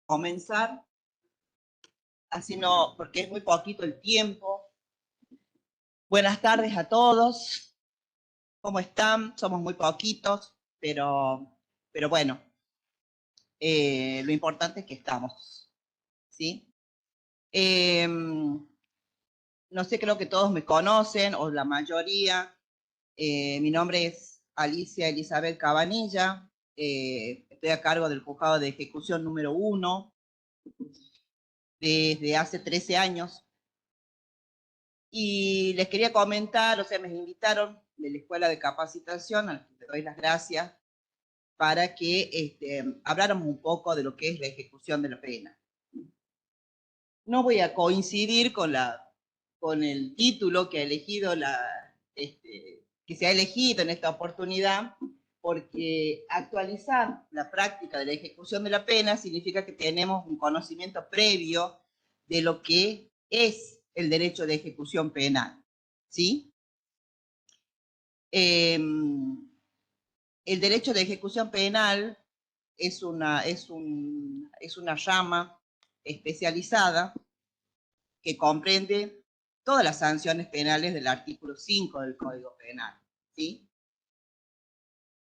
comenzar, así no, porque es muy poquito el tiempo. Buenas tardes a todos. ¿Cómo están? Somos muy poquitos, pero bueno, lo importante es que estamos, ¿sí? No sé, creo que todos me conocen, o la mayoría. Mi nombre es Alicia Elizabeth Cabanilla. Estoy a cargo del juzgado de ejecución número 1 desde hace 13 años. Y les quería comentar, o sea, me invitaron de la Escuela de Capacitación, a la que les doy las gracias, para que habláramos un poco de lo que es la ejecución de la pena. No voy a coincidir con el título que ha elegido que se ha elegido en esta oportunidad, porque actualizar la práctica de la ejecución de la pena significa que tenemos un conocimiento previo de lo que es el derecho de ejecución penal, ¿sí? El derecho de ejecución penal es una rama especializada que comprende todas las sanciones penales del artículo 5 del Código Penal, ¿sí?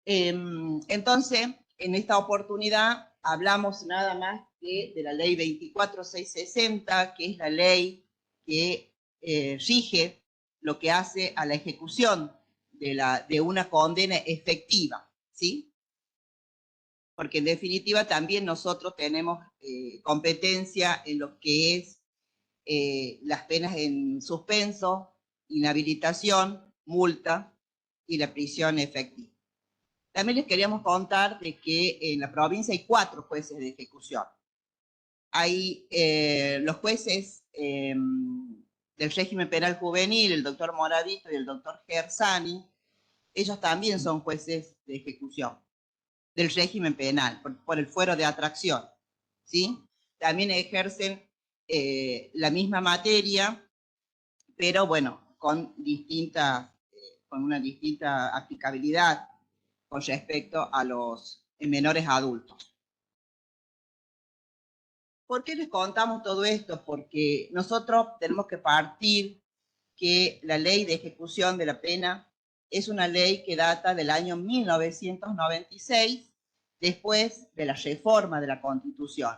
Entonces, en esta oportunidad hablamos nada más que de la ley 24660, que es la ley que rige lo que hace a la ejecución de una condena efectiva, ¿sí? Porque en definitiva también nosotros tenemos competencia en lo que es las penas en suspenso, inhabilitación, multa y la prisión efectiva. También les queríamos contar de que en la provincia hay 4 jueces de ejecución. Hay los jueces del régimen penal juvenil, el doctor Moradito y el doctor Gersani. Ellos también son jueces de ejecución del régimen penal, por el fuero de atracción, ¿sí? También ejercen la misma materia, pero bueno, con una distinta aplicabilidad con respecto a los menores adultos. ¿Por qué les contamos todo esto? Porque nosotros tenemos que partir que la ley de ejecución de la pena es una ley que data del año 1996, después de la reforma de la Constitución.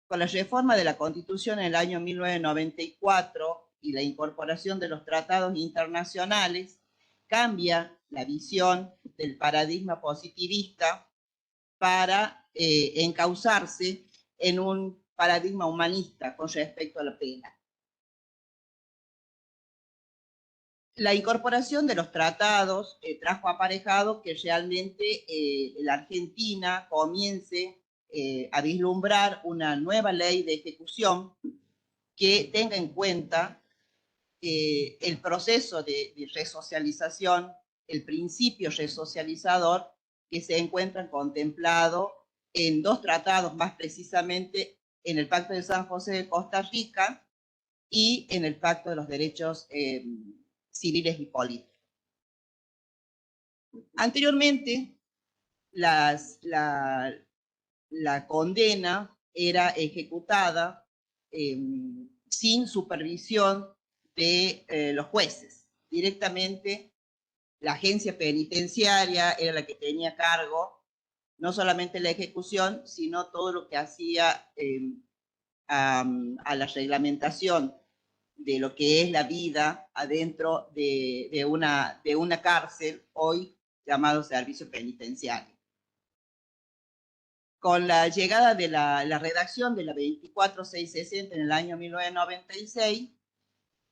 Con la reforma de la Constitución en el año 1994 y la incorporación de los tratados internacionales, cambia la visión del paradigma positivista para encauzarse en un paradigma humanista con respecto a la pena. La incorporación de los tratados trajo aparejado que realmente la Argentina comience a vislumbrar una nueva ley de ejecución que tenga en cuenta el proceso de resocialización, el principio resocializador que se encuentra contemplado en 2 tratados, más precisamente en el Pacto de San José de Costa Rica y en el Pacto de los Derechos Civiles y Políticos. Anteriormente, la condena era ejecutada sin supervisión de los jueces. Directamente, la agencia penitenciaria era la que tenía cargo no solamente la ejecución, sino todo lo que hacía a la reglamentación de lo que es la vida adentro de una cárcel, hoy llamado servicio penitenciario. Con la llegada de la redacción de la 24660 en el año 1996,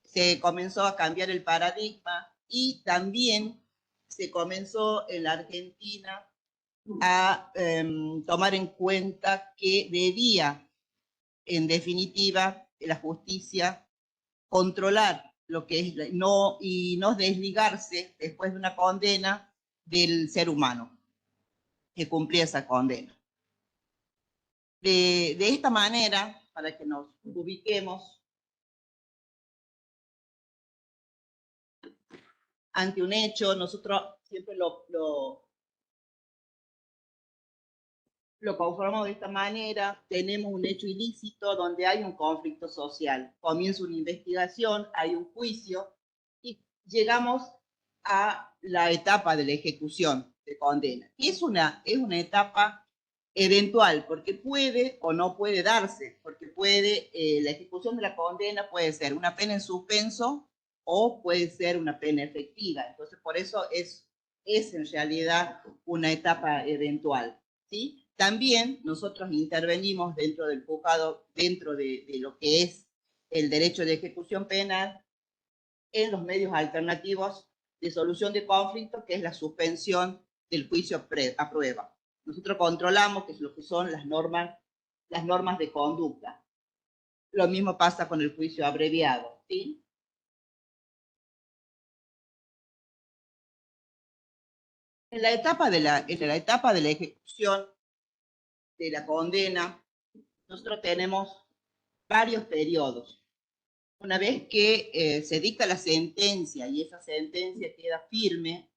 se comenzó a cambiar el paradigma y también se comenzó en la Argentina a tomar en cuenta que debía, en definitiva, la justicia controlar lo que es y no desligarse después de una condena del ser humano que cumplía esa condena. De esta manera, para que nos ubiquemos ante un hecho, nosotros siempre lo conformamos de esta manera, tenemos un hecho ilícito donde hay un conflicto social. Comienza una investigación, hay un juicio y llegamos a la etapa de la ejecución de condena. Es una etapa eventual, porque puede o no puede darse, porque la ejecución de la condena puede ser una pena en suspenso o puede ser una pena efectiva. Entonces, por eso es en realidad una etapa eventual, ¿sí? También nosotros intervenimos dentro del juzgado, dentro de lo que es el derecho de ejecución penal, en los medios alternativos de solución de conflictos, que es la suspensión del juicio a prueba. Nosotros controlamos que es lo que son las normas de conducta. Lo mismo pasa con el juicio abreviado, ¿sí? En la etapa de la ejecución de la condena, nosotros tenemos varios periodos. Una vez que se dicta la sentencia y esa sentencia queda firme,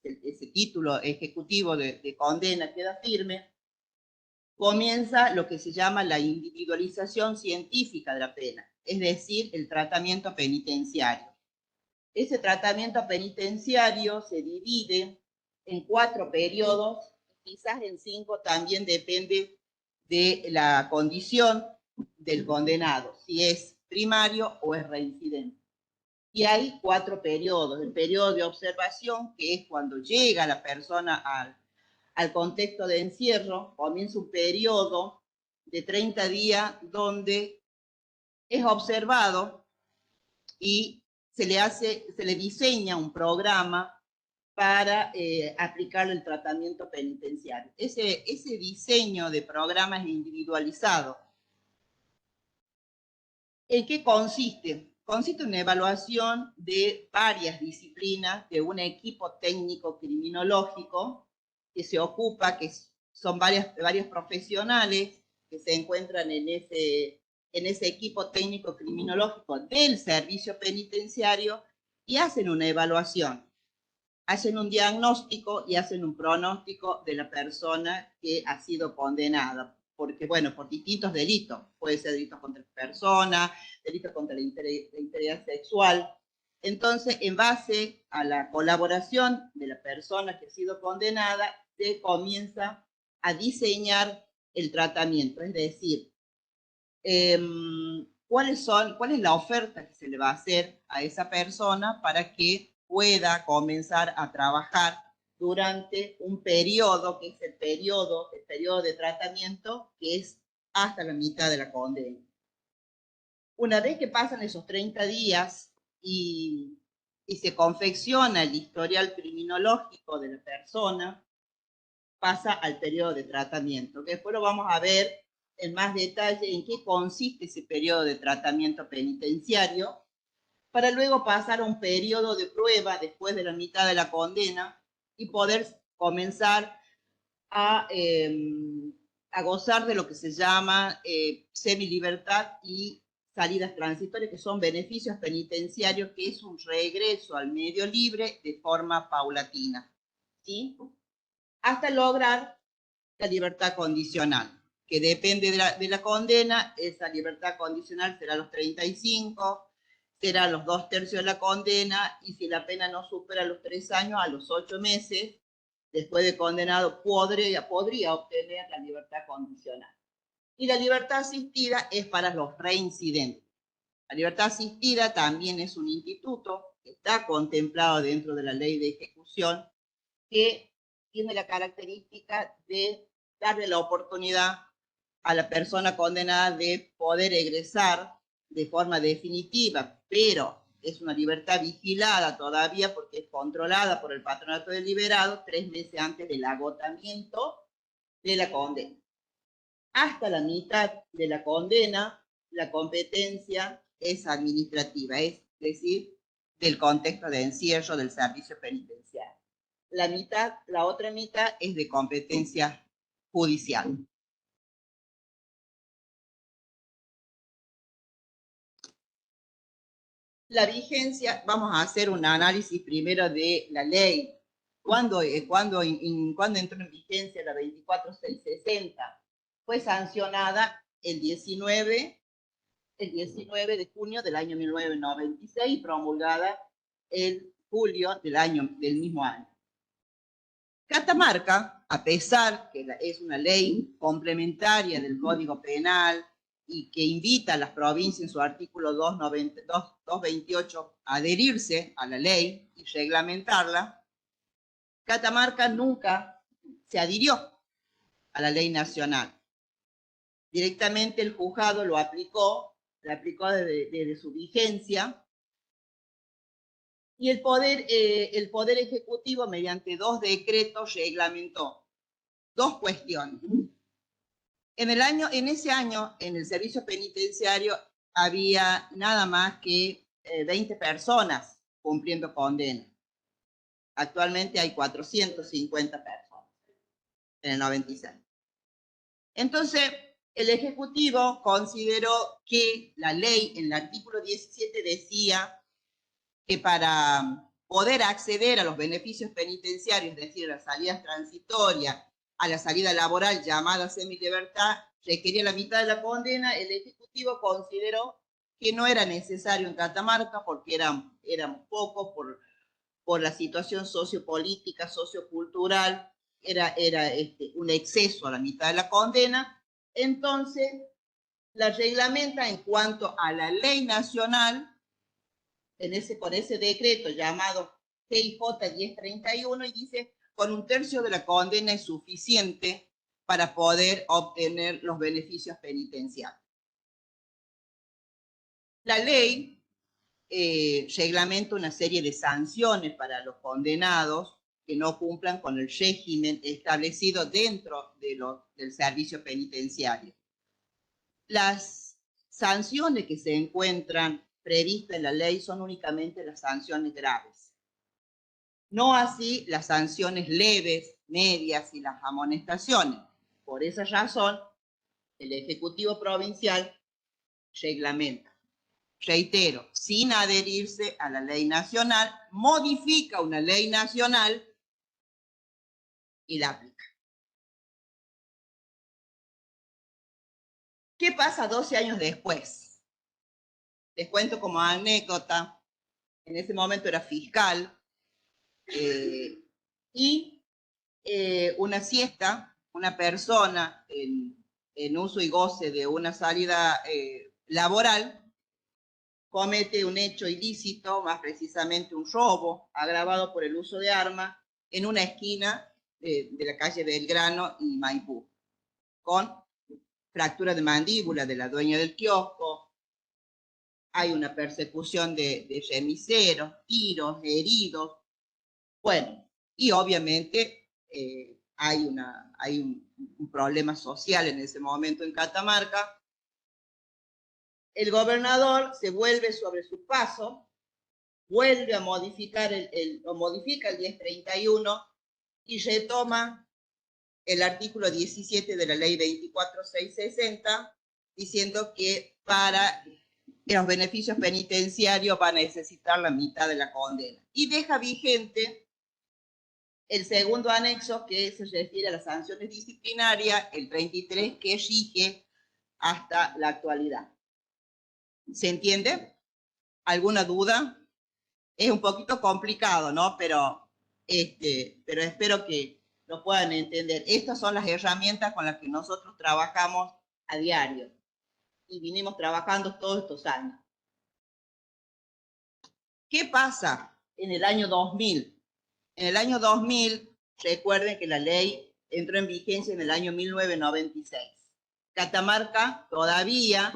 ese título ejecutivo de condena queda firme, comienza lo que se llama la individualización científica de la pena, es decir, el tratamiento penitenciario. Ese tratamiento penitenciario se divide en 4 periodos, quizás en 5, también depende de la condición del condenado, si es primario o es reincidente. Y hay 4 periodos. El periodo de observación, que es cuando llega la persona al contexto de encierro, comienza un periodo de 30 días donde es observado y se le diseña un programa para aplicar el tratamiento penitenciario. Ese diseño de programa es individualizado. ¿En qué consiste? Consiste en una evaluación de varias disciplinas de un equipo técnico criminológico que se ocupa, que son varios profesionales que se encuentran en ese equipo técnico criminológico del servicio penitenciario y hacen una evaluación. Hacen un diagnóstico y hacen un pronóstico de la persona que ha sido condenada, porque, bueno, por distintos delitos, puede ser delitos contra la persona, delitos contra la integridad sexual. Entonces, en base a la colaboración de la persona que ha sido condenada, se comienza a diseñar el tratamiento, es decir, cuál es la oferta que se le va a hacer a esa persona para que pueda comenzar a trabajar durante un periodo, que es el periodo de tratamiento, que es hasta la mitad de la condena. Una vez que pasan esos 30 días y se confecciona el historial criminológico de la persona, pasa al periodo de tratamiento, que después lo vamos a ver en más detalle en qué consiste ese periodo de tratamiento penitenciario, para luego pasar a un periodo de prueba después de la mitad de la condena y poder comenzar a gozar de lo que se llama semilibertad y salidas transitorias, que son beneficios penitenciarios, que es un regreso al medio libre de forma paulatina, ¿sí? Hasta lograr la libertad condicional, que depende de la condena. Esa libertad condicional será a los 35, será a los 2/3 de la condena, y si la pena no supera los 3 años, a los 8 meses, después de condenado, podría obtener la libertad condicional. Y la libertad asistida es para los reincidentes. La libertad asistida también es un instituto que está contemplado dentro de la ley de ejecución, que tiene la característica de darle la oportunidad a la persona condenada de poder egresar de forma definitiva, pero es una libertad vigilada todavía porque es controlada por el patronato deliberado 3 meses antes del agotamiento de la condena. Hasta la mitad de la condena, la competencia es administrativa, es decir, del contexto de encierro del servicio penitenciario. La otra mitad es de competencia judicial. La vigencia, vamos a hacer un análisis primero de la ley cuando entró en vigencia la 24660, fue sancionada el 19 de junio del año 1996 y promulgada el julio del mismo año. Catamarca, a pesar que es una ley complementaria del Código Penal y que invita a las provincias en su artículo 228 a adherirse a la ley y reglamentarla, Catamarca nunca se adhirió a la ley nacional. Directamente el juzgado lo aplicó desde su vigencia, y el Poder Ejecutivo, mediante 2 decretos, reglamentó 2 cuestiones. En ese año, en el servicio penitenciario, había nada más que 20 personas cumpliendo condena. Actualmente hay 450 personas en el 96. Entonces, el Ejecutivo consideró que la ley, en el artículo 17, decía que para poder acceder a los beneficios penitenciarios, es decir, a las salidas transitorias, a la salida laboral llamada semilibertad, requería la mitad de la condena. El Ejecutivo consideró que no era necesario en Catamarca porque eran pocos por la situación sociopolítica, sociocultural, era un exceso a la mitad de la condena. Entonces, la reglamenta en cuanto a la ley nacional, con ese decreto llamado CIJ 1031, y dice: con 1/3 de la condena es suficiente para poder obtener los beneficios penitenciarios. La ley reglamenta una serie de sanciones para los condenados que no cumplan con el régimen establecido dentro del servicio penitenciario. Las sanciones que se encuentran previstas en la ley son únicamente las sanciones graves. No así las sanciones leves, medias y las amonestaciones. Por esa razón, el Ejecutivo Provincial reglamenta, reitero, sin adherirse a la ley nacional, modifica una ley nacional y la aplica. ¿Qué pasa 12 años después? Les cuento como anécdota. En ese momento era fiscal, y una siesta, una persona en uso y goce de una salida laboral, comete un hecho ilícito, más precisamente un robo agravado por el uso de arma, en una esquina de la calle Belgrano y Maipú, con fractura de mandíbula de la dueña del kiosco. Hay una persecución de remiseros, tiros, heridos. Bueno, y obviamente hay un problema social en ese momento en Catamarca. El gobernador se vuelve sobre su paso, vuelve a modifica el 1031 y retoma el artículo 17 de la ley 24660, diciendo que para los beneficios penitenciarios van a necesitar la mitad de la condena. Y deja vigente el segundo anexo, que se refiere a las sanciones disciplinarias, el 33, que rige hasta la actualidad. ¿Se entiende? ¿Alguna duda? Es un poquito complicado, ¿no? Pero espero que lo puedan entender. Estas son las herramientas con las que nosotros trabajamos a diario y vinimos trabajando todos estos años. ¿Qué pasa en el año 2000? En el año 2000, recuerden que la ley entró en vigencia en el año 1996. Catamarca todavía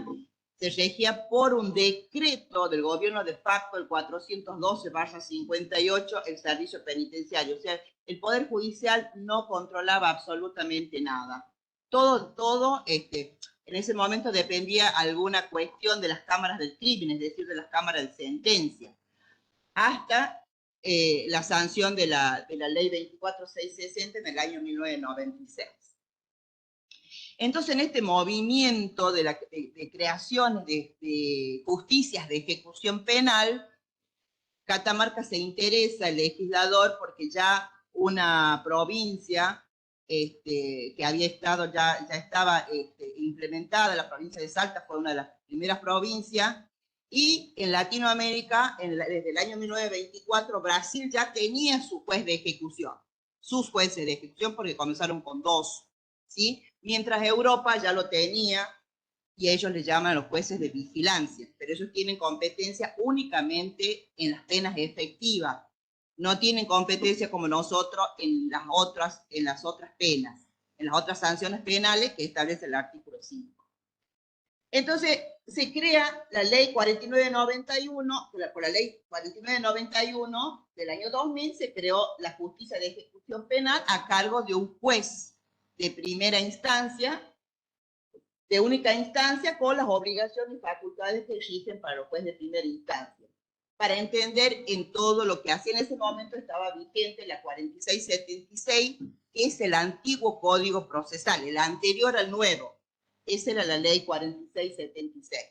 se regía por un decreto del gobierno de facto, el 412/58, el servicio penitenciario. O sea, el Poder Judicial no controlaba absolutamente nada. Todo en ese momento dependía alguna cuestión de las cámaras del crimen, es decir, de las cámaras de sentencia, hasta la sanción de la ley 24660 en el año 1996. Entonces, en este movimiento de creación de justicias de ejecución penal, Catamarca se interesa, el legislador, porque ya una provincia que había estado, ya estaba implementada. La provincia de Salta fue una de las primeras provincias, y en Latinoamérica, desde el año 1924, Brasil ya tenía su juez de ejecución, sus jueces de ejecución, porque comenzaron con 2, ¿sí? Mientras Europa ya lo tenía, y ellos le llaman a los jueces de vigilancia, pero ellos tienen competencia únicamente en las penas efectivas, no tienen competencia como nosotros en las otras penas, en las otras sanciones penales que establece el artículo 5. Entonces, se crea la ley 4991, por la ley 4991 del año 2000, se creó la justicia de ejecución penal a cargo de un juez de primera instancia, de única instancia, con las obligaciones y facultades que existen para los jueces de primera instancia. Para entender en todo lo que hacía en ese momento, estaba vigente la 4676, que es el antiguo Código Procesal, el anterior al nuevo. Esa era la ley 4676.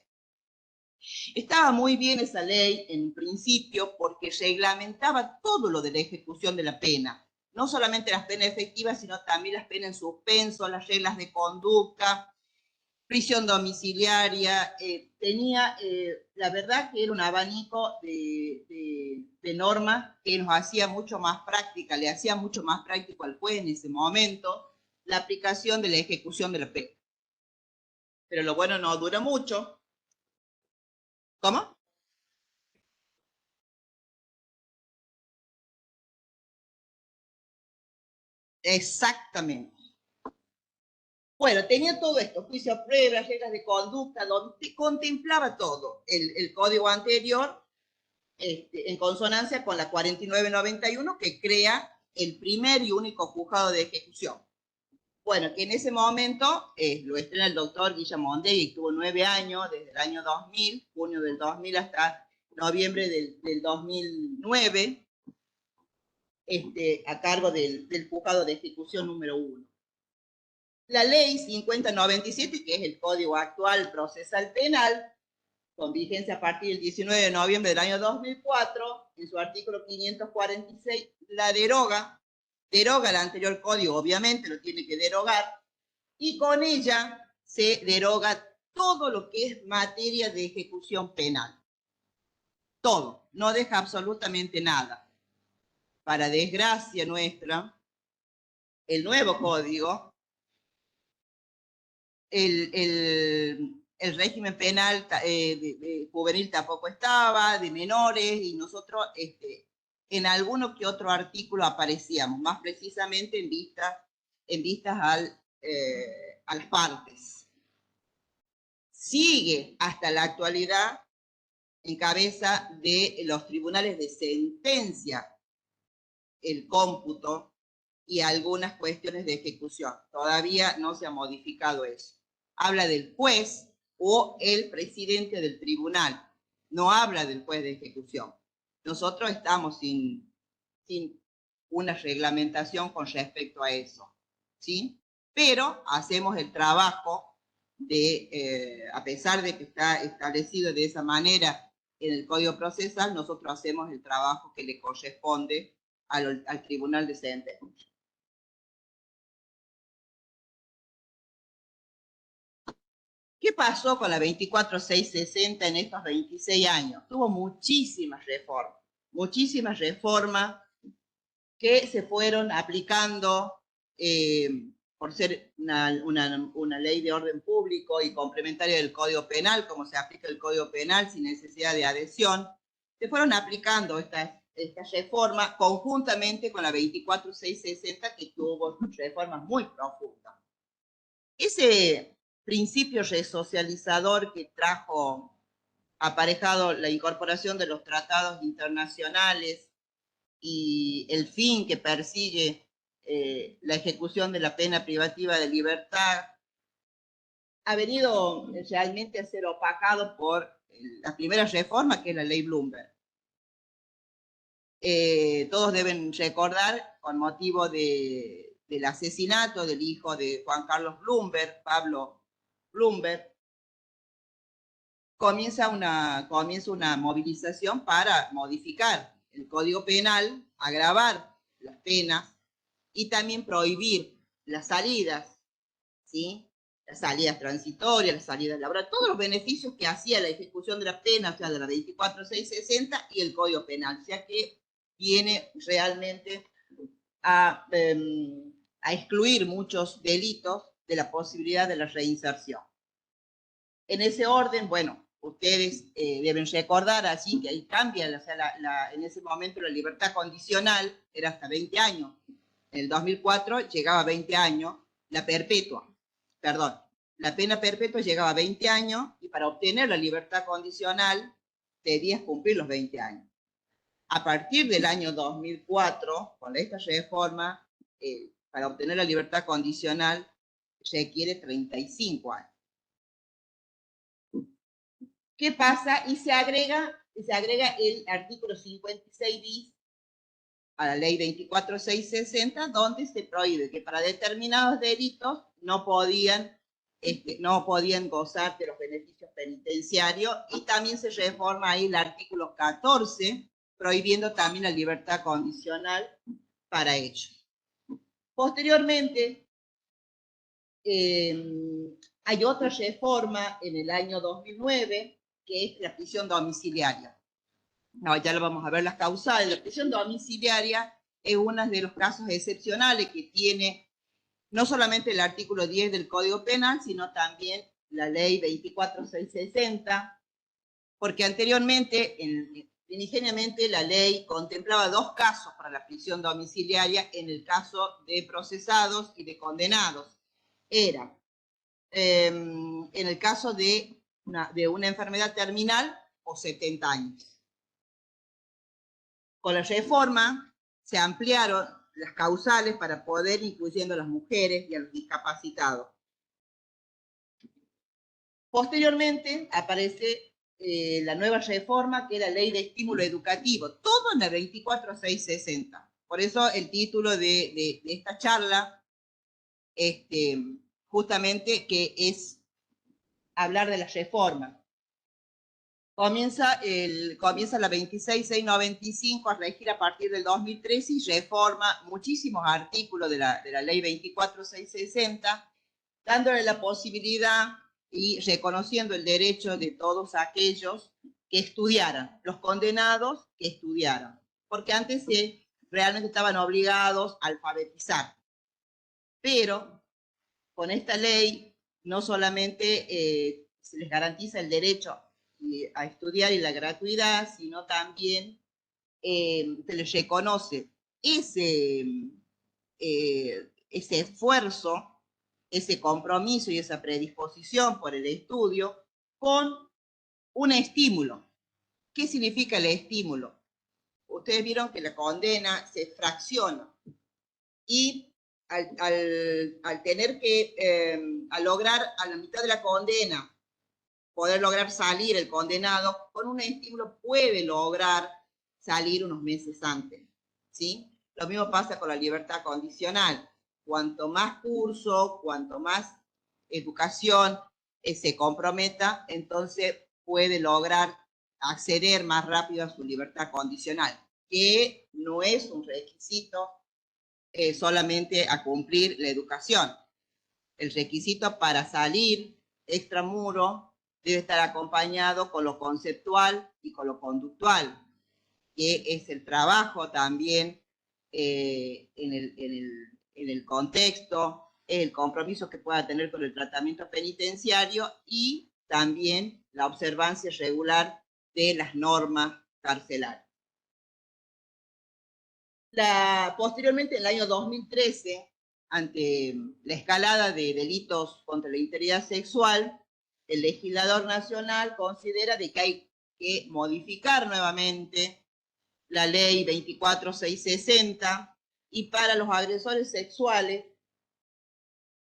Estaba muy bien esa ley en principio porque reglamentaba todo lo de la ejecución de la pena. No solamente las penas efectivas, sino también las penas en suspenso, las reglas de conducta, prisión domiciliaria. Tenía, la verdad que era un abanico de normas que nos hacía mucho más práctica, le hacía mucho más práctico al juez en ese momento la aplicación de la ejecución de la pena. Pero lo bueno no dura mucho. ¿Cómo? Exactamente. Bueno, tenía todo esto, juicio a pruebas, reglas de conducta, donde contemplaba todo el código anterior, en consonancia con la 4991, que crea el primer y único juzgado de ejecución. Bueno, que en ese momento lo estrena el doctor Guillermo Mondegui, y tuvo 9 años, desde el año 2000, junio del 2000 hasta noviembre del 2009, a cargo del juzgado de ejecución número 1. La ley 5097, que es el código actual procesal penal, con vigencia a partir del 19 de noviembre del año 2004, en su artículo 546, la deroga el anterior código, obviamente lo tiene que derogar, y con ella se deroga todo lo que es materia de ejecución penal. Todo, no deja absolutamente nada. Para desgracia nuestra, el nuevo código, el régimen penal juvenil tampoco estaba, de menores, y nosotros en alguno que otro artículo aparecíamos, más precisamente en vistas a las partes. Sigue hasta la actualidad en cabeza de los tribunales de sentencia el cómputo y algunas cuestiones de ejecución. Todavía no se ha modificado eso. Habla del juez o el presidente del tribunal, no habla del juez de ejecución. Nosotros estamos sin una reglamentación con respecto a eso, ¿sí? Pero hacemos el trabajo de, a pesar de que está establecido de esa manera en el Código Procesal, nosotros hacemos el trabajo que le corresponde al Tribunal de Sentencia. ¿Qué pasó con la 24660 en estos 26 años? Tuvo muchísimas reformas que se fueron aplicando por ser una ley de orden público y complementaria del Código Penal, como se aplica el Código Penal sin necesidad de adhesión. Se fueron aplicando estas reformas conjuntamente con la 24660, que tuvo reformas muy profundas. Ese principio resocializador que trajo aparejado la incorporación de los tratados internacionales y el fin que persigue la ejecución de la pena privativa de libertad, ha venido realmente a ser opacado por la primera reforma, que es la ley Bloomberg. Todos deben recordar, con motivo del asesinato del hijo de Juan Carlos Bloomberg, Pablo Bloomberg, comienza una movilización para modificar el Código Penal, agravar las penas y también prohibir las salidas, ¿sí? Las salidas transitorias, las salidas laborales, todos los beneficios que hacía la ejecución de la pena, o sea, de la 24660 y el Código Penal, o sea que viene realmente a excluir muchos delitos de la posibilidad de la reinserción. En ese orden, bueno, ustedes deben recordar así que ahí cambia, o sea, en ese momento la libertad condicional era hasta 20 años. En el 2004 llegaba a 20 años, la pena perpetua llegaba a 20 años y para obtener la libertad condicional debías cumplir los 20 años. A partir del año 2004, con esta reforma, para obtener la libertad condicional requiere 35 años. ¿Qué pasa? Y se agrega el artículo 56 bis a la ley 24660, donde se prohíbe que para determinados delitos no podían gozar de los beneficios penitenciarios, y también se reforma ahí el artículo 14, prohibiendo también la libertad condicional para ellos. Posteriormente, hay otra reforma en el año 2009, que es la prisión domiciliaria. No, ya lo vamos a ver las causales. La prisión domiciliaria es uno de los casos excepcionales que tiene no solamente el artículo 10 del Código Penal, sino también la ley 24660, porque anteriormente, primigeniamente, la ley contemplaba dos casos para la prisión domiciliaria en el caso de procesados y de condenados. Era en el caso de una enfermedad terminal o 70 años. Con la reforma se ampliaron las causales para poder incluyendo a las mujeres y a los discapacitados. Posteriormente aparece la nueva reforma, que es la ley de estímulo educativo, todo en la 24660. Por eso el título de esta charla, justamente, que es hablar de la reforma. Comienza la 26695 a regir a partir del 2013 y reforma muchísimos artículos de la ley 24660, dándole la posibilidad y reconociendo el derecho de todos aquellos que estudiaran, los condenados que estudiaran, porque antes realmente estaban obligados a alfabetizar. Pero con esta ley no solamente se les garantiza el derecho a estudiar y la gratuidad, sino también se les reconoce ese esfuerzo, ese compromiso y esa predisposición por el estudio con un estímulo. ¿Qué significa el estímulo? Ustedes vieron que la condena se fracciona y al tener que, al lograr a la mitad de la condena, poder lograr salir el condenado, con un estímulo puede lograr salir unos meses antes, ¿sí? Lo mismo pasa con la libertad condicional. Cuanto más curso, cuanto más educación se comprometa, entonces puede lograr acceder más rápido a su libertad condicional, que no es un requisito solamente a cumplir la educación. El requisito para salir extramuro debe estar acompañado con lo conceptual y con lo conductual, que es el trabajo también en el contexto, el compromiso que pueda tener con el tratamiento penitenciario y también la observancia regular de las normas carcelarias. Posteriormente, en el año 2013, ante la escalada de delitos contra la integridad sexual, el legislador nacional considera de que hay que modificar nuevamente la ley 24660 y para los agresores sexuales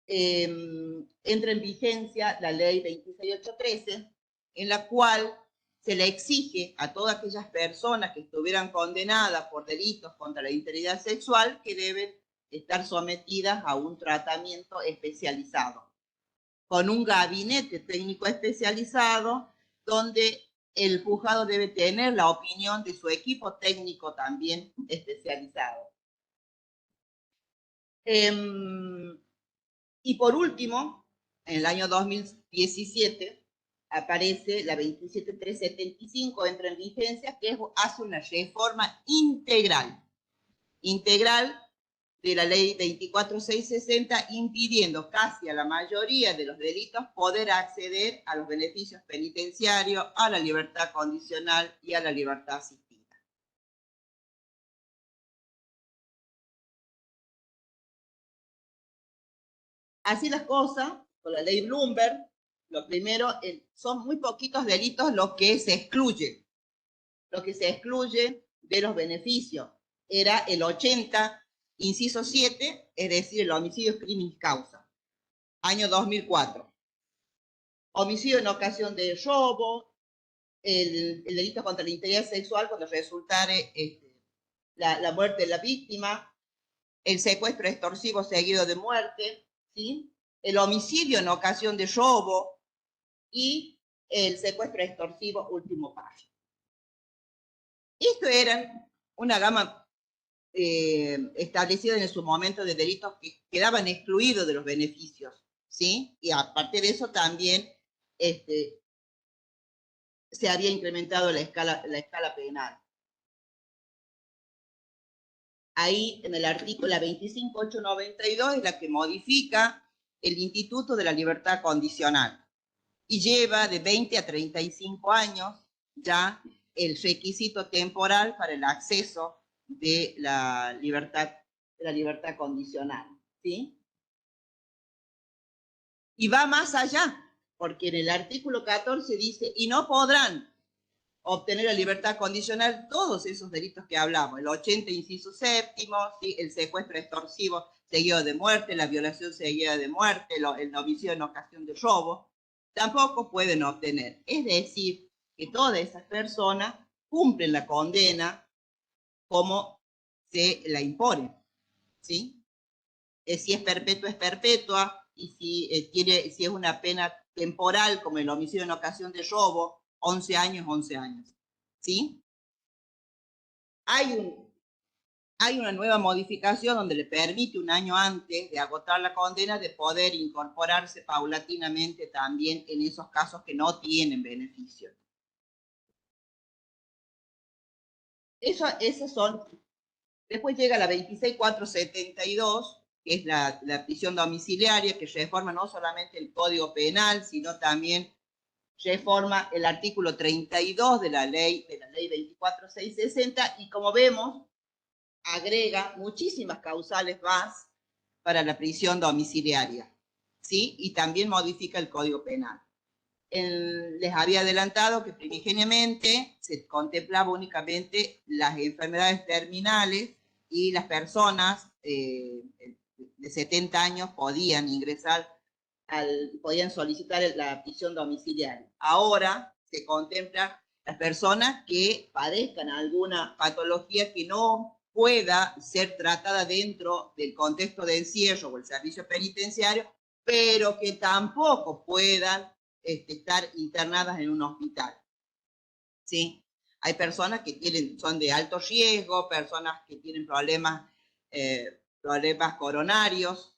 entra en vigencia la ley 26813, en la cual se le exige a todas aquellas personas que estuvieran condenadas por delitos contra la integridad sexual que deben estar sometidas a un tratamiento especializado, con un gabinete técnico especializado, donde el juzgado debe tener la opinión de su equipo técnico también especializado. Y por último, en el año 2017 aparece la 27375, entra en vigencia, que hace una reforma integral de la ley 24660, impidiendo casi a la mayoría de los delitos poder acceder a los beneficios penitenciarios, a la libertad condicional y a la libertad asistida. Así las cosas, con la ley Bloomberg, lo primero, son muy poquitos delitos los que se excluyen. Lo que se excluye de los beneficios era el 80, inciso 7, es decir, el homicidio crimen causa, año 2004. Homicidio en ocasión de robo, el delito contra la integridad sexual cuando resultare la muerte de la víctima, el secuestro extorsivo seguido de muerte, ¿sí? El homicidio en ocasión de robo y el secuestro extorsivo último paso. Esto eran una gama establecida en su momento de delitos que quedaban excluidos de los beneficios, ¿sí? Y aparte de eso también se había incrementado la escala penal. Ahí en el artículo 25892 es la que modifica el Instituto de la Libertad Condicional y lleva de 20 a 35 años ya el requisito temporal para el acceso de la libertad condicional, ¿sí? Y va más allá, porque en el artículo 14 dice, y no podrán obtener la libertad condicional todos esos delitos que hablamos, el 80 inciso séptimo, ¿sí? El secuestro extorsivo seguido de muerte, la violación seguida de muerte, el homicidio en ocasión de robo, tampoco pueden obtener. Es decir, que todas esas personas cumplen la condena como se la impone, ¿sí? Si es perpetua, es perpetua, y si es una pena temporal, como el homicidio en ocasión de robo, 11 años, 11 años, ¿sí? Hay una nueva modificación donde le permite un año antes de agotar la condena de poder incorporarse paulatinamente también en esos casos que no tienen beneficio. Esos son. Después llega la 26472, que es la prisión domiciliaria, que reforma no solamente el Código Penal, sino también reforma el artículo 32 de la ley 24660, y como vemos, agrega muchísimas causales más para la prisión domiciliaria, ¿sí? Y también modifica el Código Penal. Les había adelantado que primigeniamente se contemplaba únicamente las enfermedades terminales y las personas de 70 años podían ingresar, podían solicitar la prisión domiciliaria. Ahora se contempla las personas que padezcan alguna patología que no pueda ser tratada dentro del contexto de encierro o el servicio penitenciario, pero que tampoco puedan estar internadas en un hospital, ¿sí? Hay personas que son de alto riesgo, personas que tienen problemas coronarios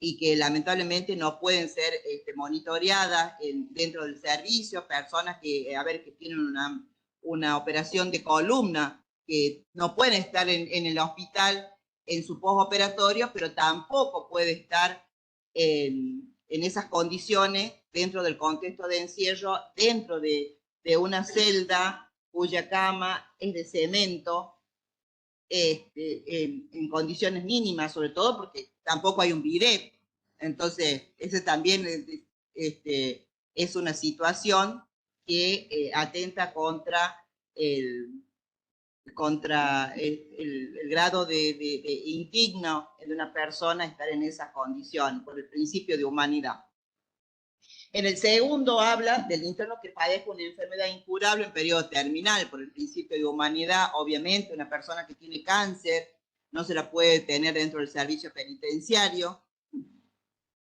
y que lamentablemente no pueden ser monitoreadas dentro del servicio, personas que tienen una operación de columna, que no pueden estar en el hospital en su postoperatorio, pero tampoco puede estar en esas condiciones dentro del contexto de encierro, dentro de una celda cuya cama es de cemento, en condiciones mínimas, sobre todo porque tampoco hay un bidet. Entonces, ese también es una situación que atenta contra el grado de indigno de una persona estar en esa condición, por el principio de humanidad. En el segundo habla del interno que padezca una enfermedad incurable en periodo terminal, por el principio de humanidad. Obviamente, una persona que tiene cáncer no se la puede tener dentro del servicio penitenciario.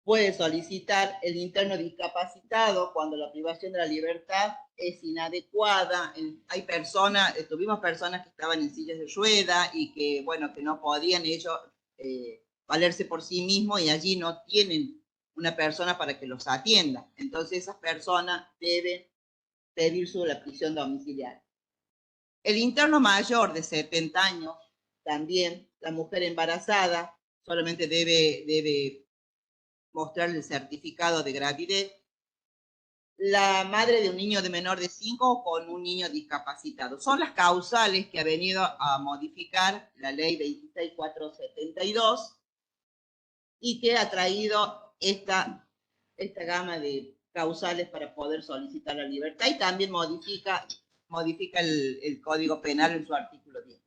Puede solicitar el interno discapacitado cuando la privación de la libertad es inadecuada. Hay tuvimos personas que estaban en sillas de rueda y que, bueno, que no podían ellos valerse por sí mismos y allí no tienen una persona para que los atienda. Entonces esas personas deben pedir la prisión domiciliaria. El interno mayor de 70 años, también la mujer embarazada, solamente debe mostrar el certificado de gravidez. La madre de un niño de menor de 5 o con un niño discapacitado. Son las causales que ha venido a modificar la ley 26472 y que ha traído esta gama de causales para poder solicitar la libertad y también modifica el Código Penal en su artículo 10.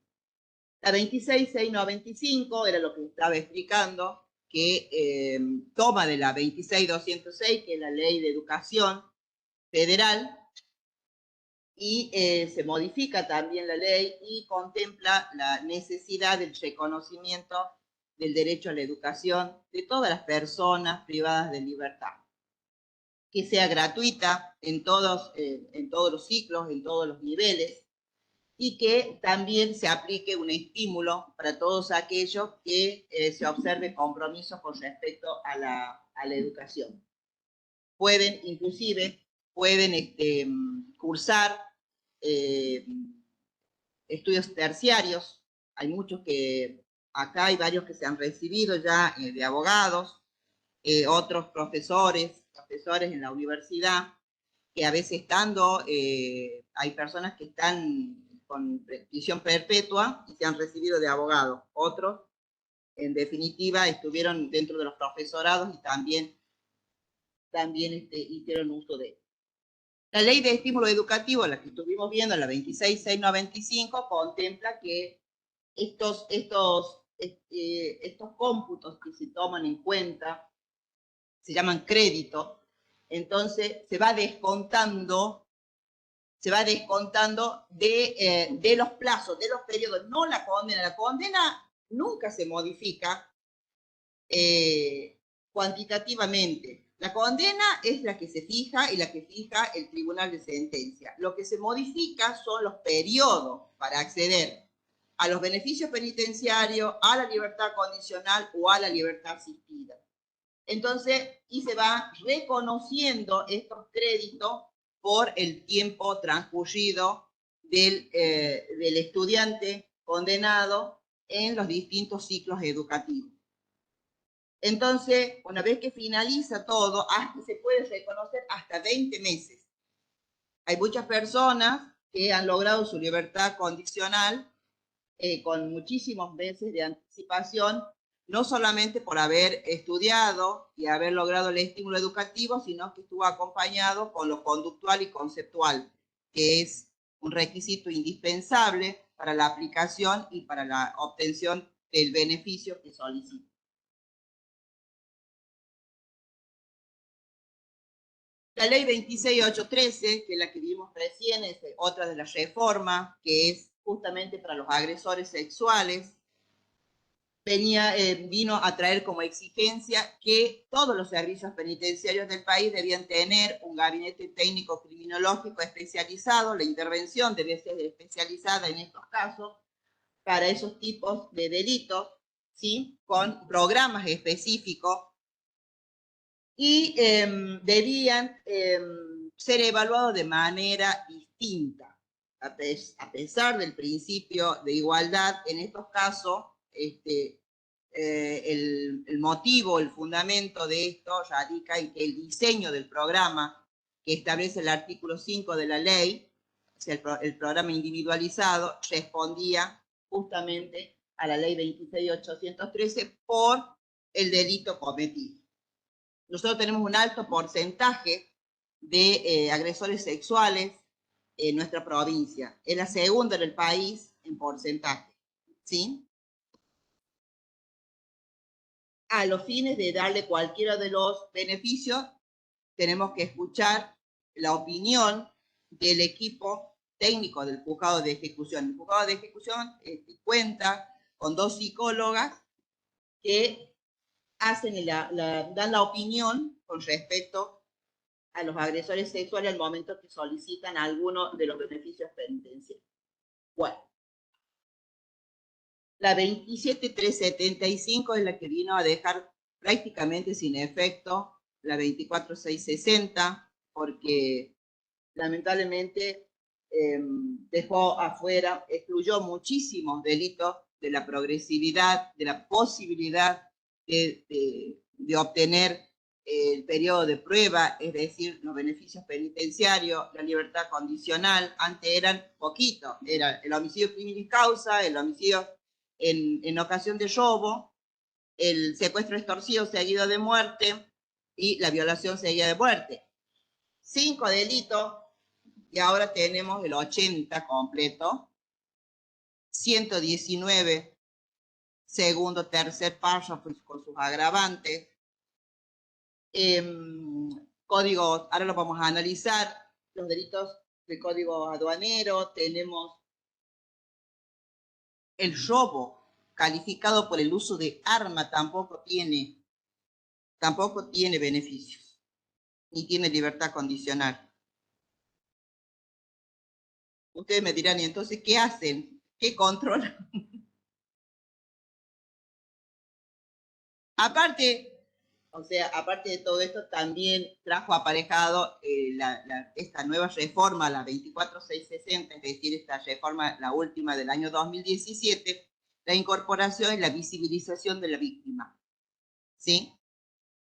La 26695 era lo que estaba explicando, que toma de la 26206, que es la Ley de Educación Federal, y se modifica también la ley y contempla la necesidad del reconocimiento del derecho a la educación de todas las personas privadas de libertad, que sea gratuita en todos los ciclos, en todos los niveles, y que también se aplique un estímulo para todos aquellos que se observe compromiso con respecto a la educación. Inclusive pueden cursar estudios terciarios. Hay muchos acá hay varios que se han recibido ya de abogados, otros profesores en la universidad, que a veces hay personas que están con prisión perpetua y se han recibido de abogados. Otros, en definitiva, estuvieron dentro de los profesorados y también hicieron uso de él. La ley de estímulo educativo, la que estuvimos viendo, la 26695, contempla que estos cómputos que se toman en cuenta se llaman créditos. Entonces se va descontando de los plazos, de los periodos, no la condena. La condena nunca se modifica cuantitativamente. La condena es la que se fija y la que fija el tribunal de sentencia. Lo que se modifica son los periodos para acceder a los beneficios penitenciarios, a la libertad condicional o a la libertad asistida. Entonces, y se va reconociendo estos créditos por el tiempo transcurrido del estudiante condenado en los distintos ciclos educativos. Entonces, una vez que finaliza todo, se puede reconocer hasta 20 meses. Hay muchas personas que han logrado su libertad condicional con muchísimos meses de anticipación, no solamente por haber estudiado y haber logrado el estímulo educativo, sino que estuvo acompañado con lo conductual y conceptual, que es un requisito indispensable para la aplicación y para la obtención del beneficio que solicita. La ley 26813, que es la que vimos recién, es otra de las reformas, que es justamente para los agresores sexuales. Vino a traer como exigencia que todos los servicios penitenciarios del país debían tener un gabinete técnico criminológico especializado. La intervención debía ser especializada en estos casos para esos tipos de delitos, ¿sí? Con programas específicos, y debían ser evaluados de manera distinta. A pesar del principio de igualdad, en estos casos, el motivo, el fundamento de esto radica en que el diseño del programa que establece el artículo 5 de la ley, o sea, el programa individualizado, respondía justamente a la ley 26813 por el delito cometido. Nosotros tenemos un alto porcentaje de agresores sexuales en nuestra provincia. Es la segunda en el país en porcentaje, ¿sí? A los fines de darle cualquiera de los beneficios, tenemos que escuchar la opinión del equipo técnico del juzgado de ejecución. El juzgado de ejecución cuenta con 2 psicólogas que dan la opinión con respecto a los agresores sexuales al momento que solicitan alguno de los beneficios penitenciarios. Bueno, La 27375 es la que vino a dejar prácticamente sin efecto la 24660, porque lamentablemente dejó afuera, excluyó muchísimos delitos de la progresividad, de la posibilidad de obtener el periodo de prueba, es decir, los beneficios penitenciarios, la libertad condicional. Antes eran poquitos, era el homicidio criminis causa, el homicidio en ocasión de robo, el secuestro extorsivo seguido de muerte y la violación seguida de muerte. 5 delitos y ahora tenemos el 80 completo, 119 segundo, tercer párrafo con sus agravantes. Código, ahora lo vamos a analizar, los delitos del código aduanero, tenemos el robo calificado por el uso de arma, tampoco tiene beneficios, ni tiene libertad condicional. Ustedes me dirán, ¿y entonces qué hacen? ¿Qué controlan? Aparte de todo esto, también trajo aparejado esta nueva reforma, la 24660, es decir, esta reforma, la última del año 2017, la incorporación y la visibilización de la víctima. ¿Sí?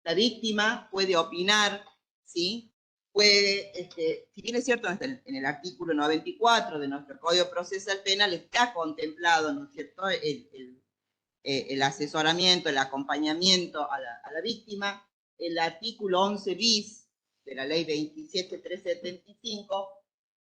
La víctima puede opinar, ¿sí? Puede, si bien es cierto, en el artículo 94 de nuestro Código Procesal Penal está contemplado, ¿no es cierto?, el asesoramiento, el acompañamiento a la víctima. El artículo 11 bis de la ley 27375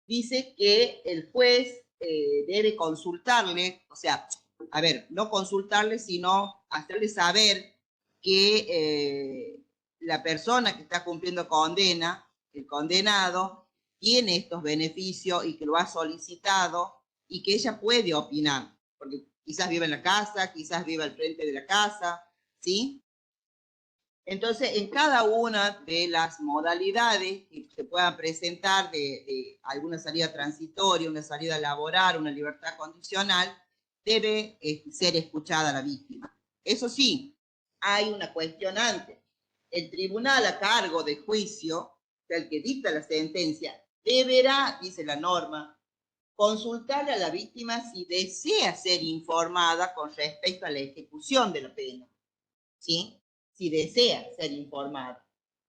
dice que el juez debe consultarle, o sea, a ver, no consultarle, sino hacerle saber que la persona que está cumpliendo condena, el condenado, tiene estos beneficios y que lo ha solicitado y que ella puede opinar, porque quizás viva en la casa, quizás viva al frente de la casa, ¿sí? Entonces, en cada una de las modalidades que se puedan presentar de alguna salida transitoria, una salida laboral, una libertad condicional, debe ser escuchada la víctima. Eso sí, hay una cuestión antes. El tribunal a cargo de juicio, o sea, el que dicta la sentencia, deberá, dice la norma, consultarle a la víctima si desea ser informada con respecto a la ejecución de la pena, ¿sí? Si desea ser informada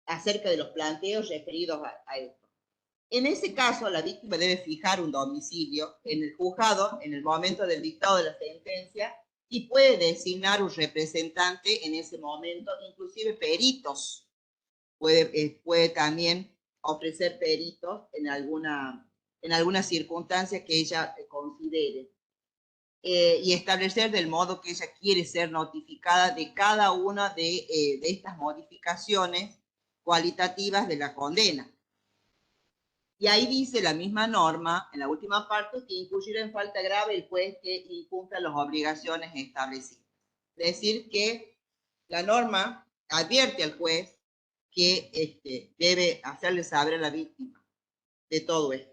acerca de los planteos referidos a esto. En ese caso, la víctima debe fijar un domicilio en el juzgado en el momento del dictado de la sentencia y puede designar un representante en ese momento, inclusive peritos. Puede también ofrecer peritos en alguna circunstancia que ella considere. Y establecer del modo que ella quiere ser notificada de cada una de estas modificaciones cualitativas de la condena. Y ahí dice la misma norma, en la última parte, que incluirá en falta grave el juez que incumpla las obligaciones establecidas. Es decir, que la norma advierte al juez que debe hacerle saber a la víctima de todo esto.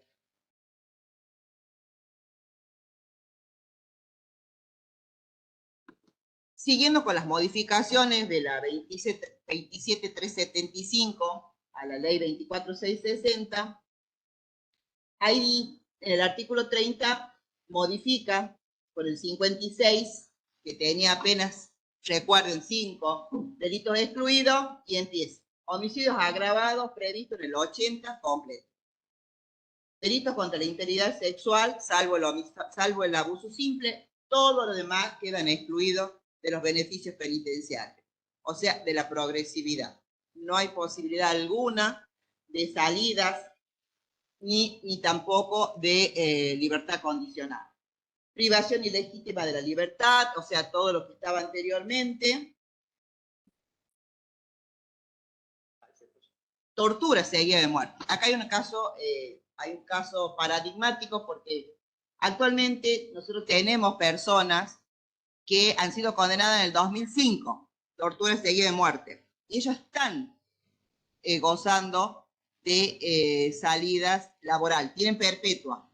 Siguiendo con las modificaciones de la 27375 a la ley 24660, ahí en el artículo 30 modifica por el 56, que tenía apenas, recuerden, 5 delitos excluidos, y empieza. Homicidios agravados previstos en el 80 completo. Delitos contra la integridad sexual, salvo el abuso simple, todo lo demás quedan excluidos de los beneficios penitenciarios, o sea, de la progresividad. No hay posibilidad alguna de salidas ni tampoco de libertad condicional. Privación ilegítima de la libertad, o sea, todo lo que estaba anteriormente. Tortura seguida de muerte. Acá hay un caso paradigmático porque actualmente nosotros tenemos personas que han sido condenadas en el 2005, tortura seguida de muerte. Y ellos están gozando de salidas laborales, tienen perpetua.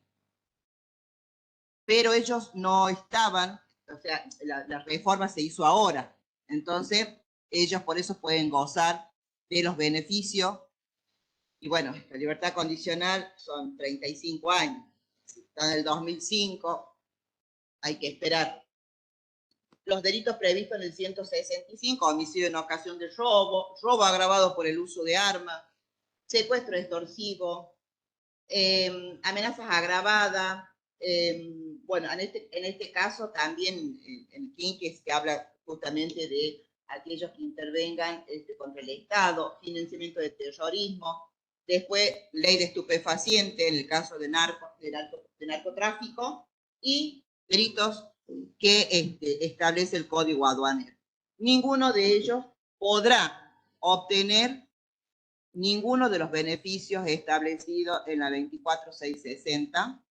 Pero ellos no estaban o sea, la reforma se hizo ahora. Entonces, ellos por eso pueden gozar de los beneficios. Y bueno, la libertad condicional son 35 años. Si está en el 2005, hay que esperar. Los delitos previstos en el 165, homicidio en ocasión de robo, robo agravado por el uso de armas, secuestro extorsivo, amenazas agravadas. Bueno, en este caso también el QINC, que habla justamente de aquellos que intervengan contra el Estado, financiamiento de terrorismo, después ley de estupefaciente en el caso de narcotráfico y delitos que establece el Código Aduanero. Ninguno de ellos podrá obtener ninguno de los beneficios establecidos en la 24660,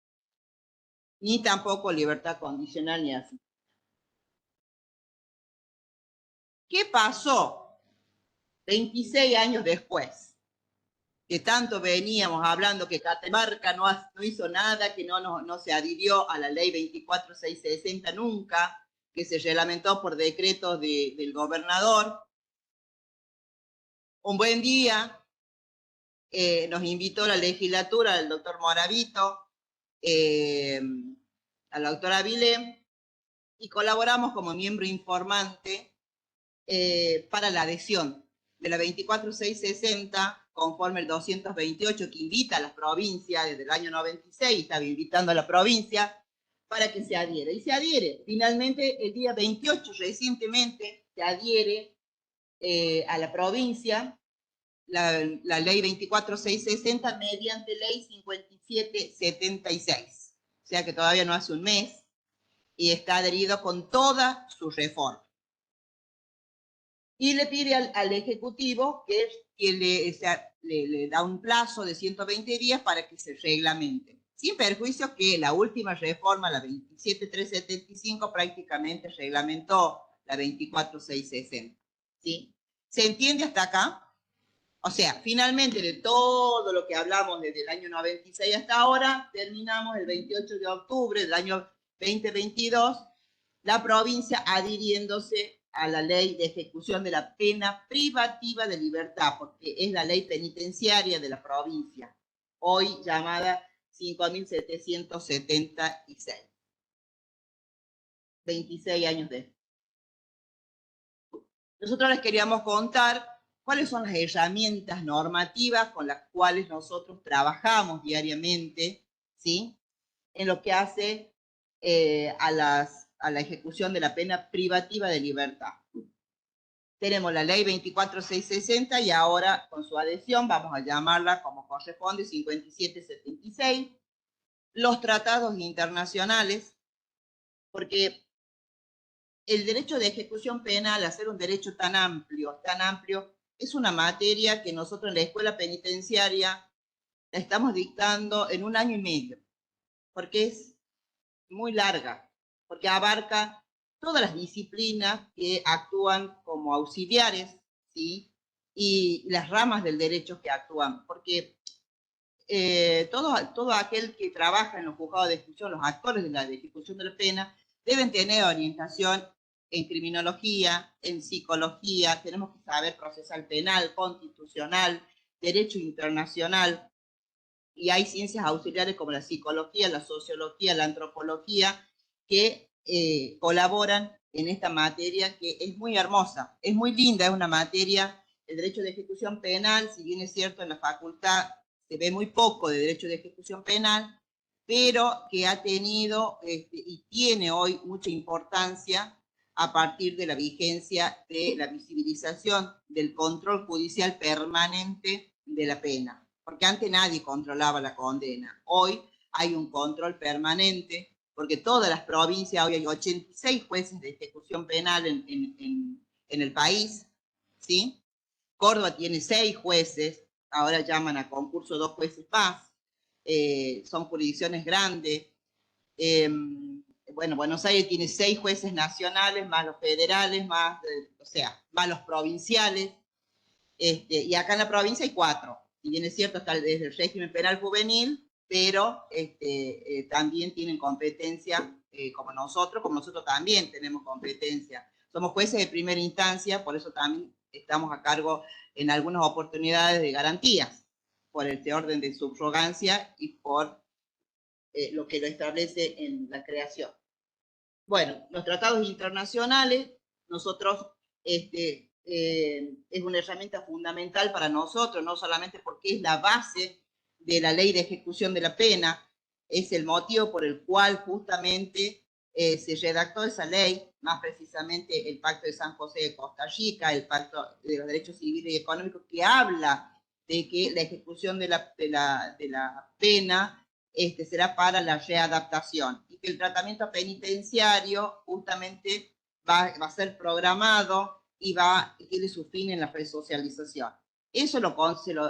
ni tampoco libertad condicional ni así. ¿Qué pasó 26 años después? Que tanto veníamos hablando que Catamarca no hizo nada, que no se adhirió a la ley 24660 nunca, que se reglamentó por decretos del gobernador. Un buen día nos invitó la legislatura, el doctor Moravito, a la doctora Vilé, y colaboramos como miembro informante para la adhesión de la 24660, conforme el 228, que invita a las provincias desde el año 96, estaba invitando a la provincia para que se adhiera. Y se adhiere. Finalmente, el día 28, recientemente, se adhiere a la provincia la ley 24660 mediante ley 5776. O sea que todavía no hace un mes y está adherido con toda su reforma. Y le pide al Ejecutivo que le da un plazo de 120 días para que se reglamente. Sin perjuicio que la última reforma, la 27375, prácticamente reglamentó la 24660. ¿Sí? ¿Se entiende hasta acá? O sea, finalmente de todo lo que hablamos desde el año 96 hasta ahora, terminamos el 28 de octubre del año 2022, la provincia adhiriéndose a la ley de ejecución de la pena privativa de libertad, porque es la ley penitenciaria de la provincia, hoy llamada 5776. 26 años después. Nosotros les queríamos contar cuáles son las herramientas normativas con las cuales nosotros trabajamos diariamente, ¿sí? En lo que hace a la ejecución de la pena privativa de libertad. Tenemos la ley 24660 y ahora con su adhesión vamos a llamarla como corresponde 5776. Los tratados internacionales, porque el derecho de ejecución penal, al ser un derecho tan amplio, es una materia que nosotros en la escuela penitenciaria la estamos dictando en 1 año y medio, porque es muy larga, porque abarca todas las disciplinas que actúan como auxiliares, ¿sí? Y las ramas del derecho que actúan, porque todo aquel que trabaja en los juzgados de ejecución, los actores de la ejecución de la pena, deben tener orientación en criminología, en psicología, tenemos que saber procesal penal, constitucional, derecho internacional, y hay ciencias auxiliares como la psicología, la sociología, la antropología, que colaboran en esta materia que es muy hermosa, es muy linda, es una materia, el derecho de ejecución penal, si bien es cierto en la facultad se ve muy poco de derecho de ejecución penal, pero que ha tenido y tiene hoy mucha importancia a partir de la vigencia de la visibilización del control judicial permanente de la pena, porque antes nadie controlaba la condena. Hoy hay un control permanente, porque todas las provincias, hoy hay 86 jueces de ejecución penal en el país, ¿sí? Córdoba tiene 6 jueces, ahora llaman a concurso 2 jueces más, son jurisdicciones grandes. Bueno, Buenos Aires tiene 6 jueces nacionales, más los federales, más los provinciales, y acá en la provincia hay 4. Si bien es cierto, está desde el régimen penal juvenil, pero también tienen competencia como nosotros también tenemos competencia. Somos jueces de primera instancia, por eso también estamos a cargo en algunas oportunidades de garantías, por este orden de subrogancia y por lo que lo establece en la creación. Bueno, los tratados internacionales, nosotros, es una herramienta fundamental para nosotros, no solamente porque es la base de la ley de ejecución de la pena, es el motivo por el cual justamente se redactó esa ley, más precisamente el Pacto de San José de Costa Rica, el Pacto de los Derechos Civiles y Económicos, que habla de que la ejecución de la pena será para la readaptación y que el tratamiento penitenciario justamente va a ser programado y tiene su fin en la resocialización. Eso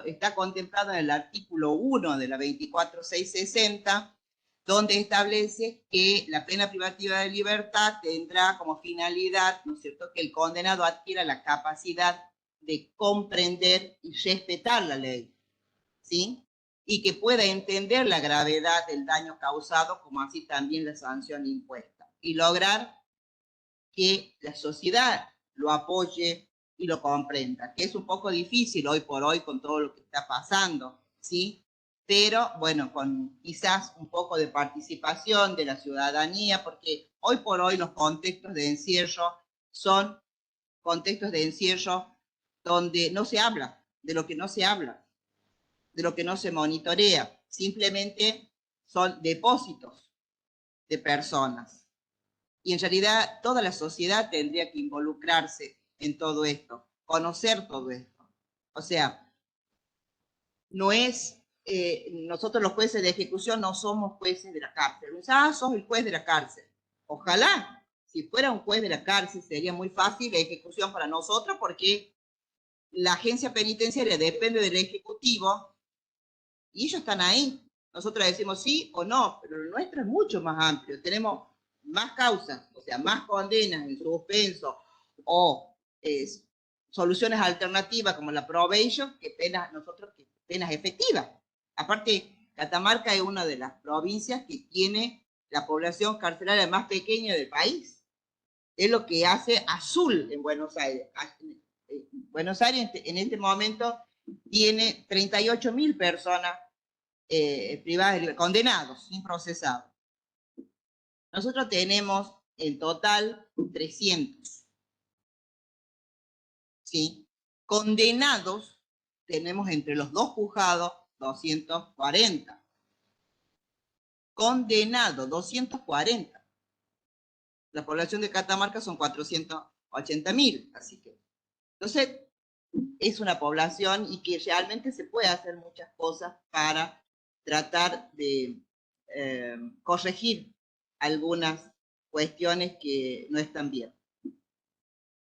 está contemplado en el artículo 1 de la 24660, donde establece que la pena privativa de libertad tendrá como finalidad, ¿no es cierto?, que el condenado adquiera la capacidad de comprender y respetar la ley, ¿sí?, y que pueda entender la gravedad del daño causado, como así también la sanción impuesta, y lograr que la sociedad lo apoye y lo comprenda, que es un poco difícil hoy por hoy con todo lo que está pasando, ¿sí? Pero bueno, con quizás un poco de participación de la ciudadanía, porque hoy por hoy los contextos de encierro son contextos de encierro donde no se habla de lo que no se habla, de lo que no se monitorea, simplemente son depósitos de personas. Y en realidad toda la sociedad tendría que involucrarse en todo esto, conocer todo esto. O sea, no es, nosotros los jueces de ejecución no somos jueces de la cárcel. Sos el juez de la cárcel. Ojalá, si fuera un juez de la cárcel, sería muy fácil la ejecución para nosotros porque la agencia penitenciaria depende del Ejecutivo y ellos están ahí. Nosotros decimos sí o no, pero lo nuestro es mucho más amplio. Tenemos más causas, o sea, más condenas en suspenso o soluciones alternativas como la probation que penas efectivas. Aparte, Catamarca es una de las provincias que tiene la población carcelaria más pequeña del país. Es lo que hace Azul en Buenos Aires. Buenos Aires en este momento tiene 38.000 personas privadas de condenados, sin procesados. Nosotros tenemos en total 300. ¿Sí? Condenados tenemos entre los dos juzgados 240. Condenados 240. La población de Catamarca son 480.000, así que entonces es una población y que realmente se puede hacer muchas cosas para tratar de corregir algunas cuestiones que no están bien.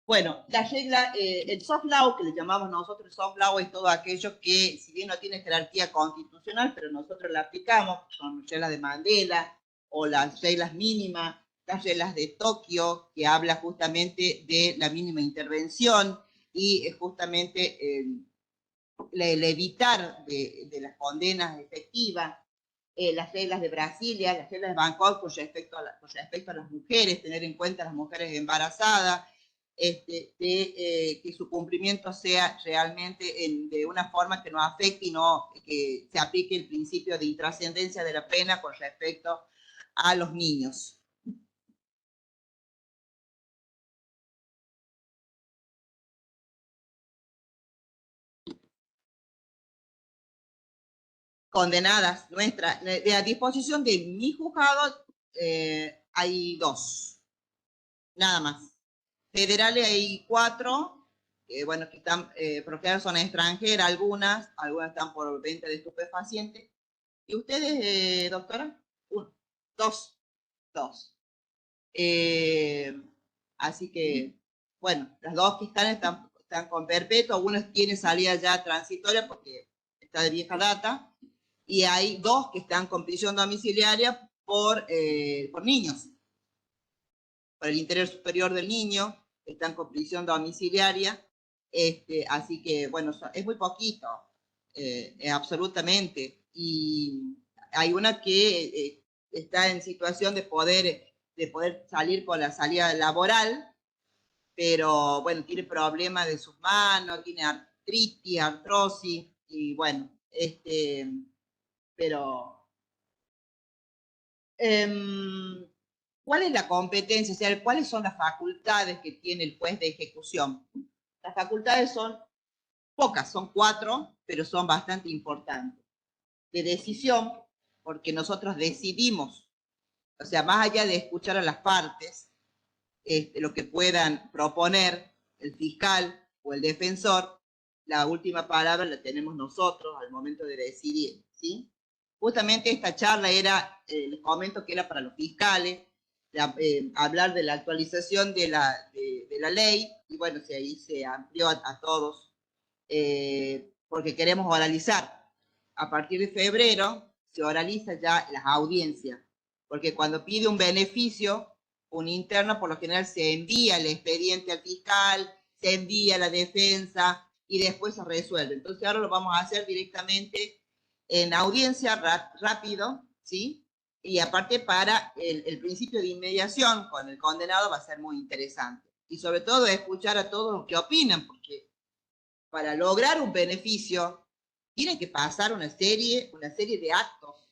Bueno, la regla, el soft law, que le llamamos nosotros, el soft law es todo aquello que, si bien no tiene jerarquía constitucional, pero nosotros la aplicamos, son reglas de Mandela, o las reglas mínimas, las reglas de Tokio, que habla justamente de la mínima intervención, y justamente el evitar de las condenas efectivas, las reglas de Brasilia, las reglas de Bangkok con respecto a las mujeres, tener en cuenta a las mujeres embarazadas, que su cumplimiento sea realmente de una forma que no afecte y no que se aplique el principio de intrascendencia de la pena con respecto a los niños. Condenadas nuestras, de a disposición de mi juzgado hay 2, nada más. Federales hay 4, bueno, que están, porque son extranjeras algunas están por venta de estupefacientes. ¿Y ustedes, doctora? 1, 2. Así que, bueno, las 2 que están con perpetuo, una tiene salida ya transitoria porque está de vieja data, y hay 2 que están con prisión domiciliaria por niños, por el interés superior del niño, están con prisión domiciliaria, así que, bueno, es muy poquito, absolutamente, y hay una que está en situación de poder salir con la salida laboral, pero bueno, tiene problemas de sus manos, tiene artritis, artrosis, y bueno, pero ¿cuál es la competencia? O sea, ¿cuáles son las facultades que tiene el juez de ejecución? Las facultades son pocas, son 4, pero son bastante importantes. De decisión, porque nosotros decidimos, o sea, más allá de escuchar a las partes, lo que puedan proponer el fiscal o el defensor, la última palabra la tenemos nosotros al momento de decidir, ¿sí? Justamente esta charla era, les comento que era para los fiscales, hablar de la actualización de la ley, y bueno, ahí se amplió a todos, porque queremos oralizar. A partir de febrero se oraliza ya las audiencias, porque cuando pide un beneficio, un interno por lo general se envía el expediente al fiscal, se envía a la defensa y después se resuelve. Entonces ahora lo vamos a hacer directamente en audiencia rápido, ¿sí? Y aparte para el principio de inmediación con el condenado va a ser muy interesante. Y sobre todo escuchar a todos los que opinan, porque para lograr un beneficio tiene que pasar una serie de actos,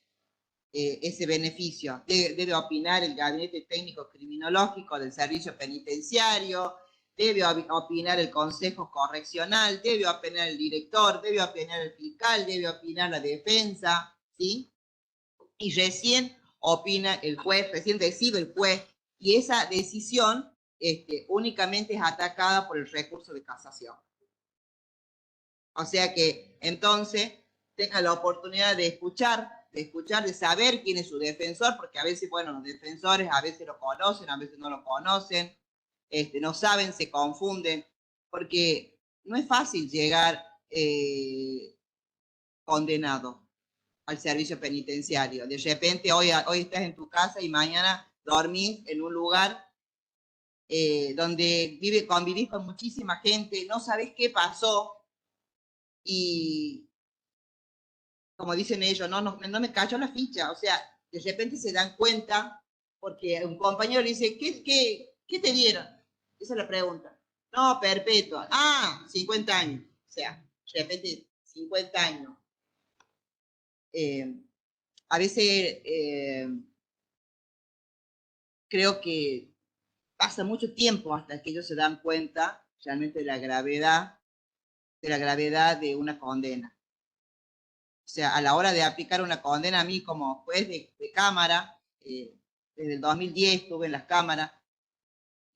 ese beneficio. Debe opinar el Gabinete Técnico Criminológico del Servicio Penitenciario, debe opinar el Consejo Correccional, debe opinar el director, debe opinar el fiscal, debe opinar la defensa, ¿sí? Y recién opina el juez, recién decide el juez, y esa decisión únicamente es atacada por el recurso de casación. O sea que entonces tenga la oportunidad de escuchar, de saber quién es su defensor, porque a veces, bueno, los defensores a veces lo conocen, a veces no lo conocen, no saben, se confunden, porque no es fácil llegar condenado al servicio penitenciario. De repente hoy estás en tu casa y mañana dormís en un lugar donde convivís con muchísima gente, no sabés qué pasó, y como dicen ellos, no me cayó la ficha, o sea, de repente se dan cuenta porque un compañero le dice, ¿qué te dieron? Esa es la pregunta. No, perpetua. Ah, 50 años. O sea, de repente 50 años. A veces creo que pasa mucho tiempo hasta que ellos se dan cuenta realmente de la gravedad de una condena. O sea, a la hora de aplicar una condena, a mí como juez de cámara, desde el 2010 estuve en las cámaras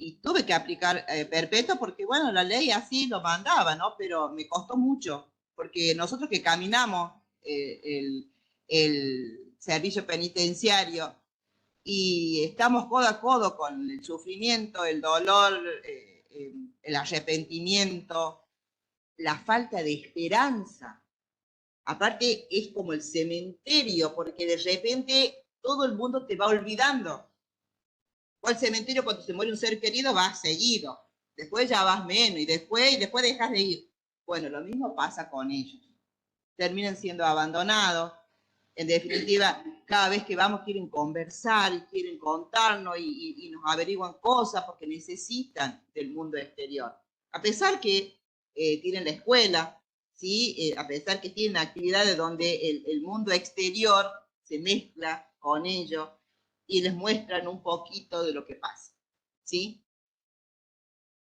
y tuve que aplicar perpetua porque, bueno, la ley así lo mandaba, ¿no? Pero me costó mucho, porque nosotros que caminamos el servicio penitenciario y estamos codo a codo con el sufrimiento, el dolor, el arrepentimiento, la falta de esperanza. Aparte es como el cementerio, porque de repente todo el mundo te va olvidando. O el cementerio cuando se muere un ser querido vas seguido, después ya vas menos y después dejas de ir. Bueno, lo mismo pasa con ellos. Terminan siendo abandonados. En definitiva, cada vez que vamos quieren conversar y quieren contarnos y nos averiguan cosas porque necesitan del mundo exterior. A pesar que tienen la escuela, ¿sí? A pesar que tienen actividades donde el mundo exterior se mezcla con ellos y les muestran un poquito de lo que pasa, ¿sí?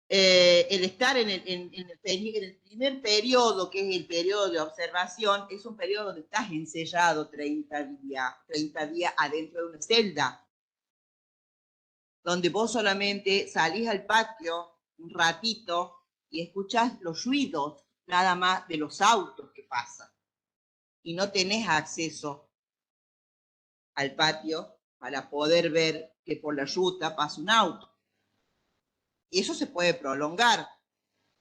El estar en el primer periodo, que es el periodo de observación, es un periodo donde estás encerrado 30 días adentro de una celda, donde vos solamente salís al patio un ratito y escuchás los ruidos nada más de los autos que pasan, y no tenés acceso al patio para poder ver que por la ruta pasa un auto. Y eso se puede prolongar,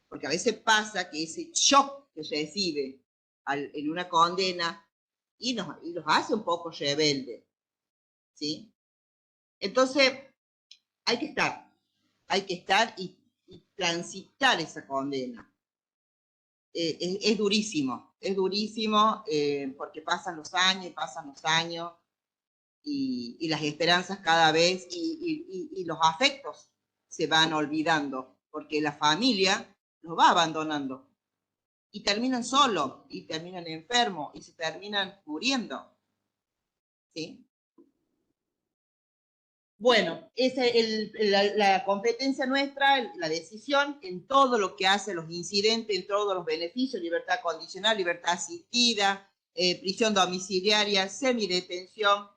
porque a veces pasa que ese shock que se recibe en una condena y los hace un poco rebeldes, ¿sí? Entonces, hay que estar y transitar esa condena. es durísimo porque pasan los años y las esperanzas cada vez y los afectos se van olvidando, porque la familia los va abandonando y terminan solos, y terminan enfermos, y se terminan muriendo, ¿sí? Bueno, esa es la competencia nuestra, la decisión en todo lo que hace los incidentes, en todos los beneficios, libertad condicional, libertad asistida, prisión domiciliaria, semidetención.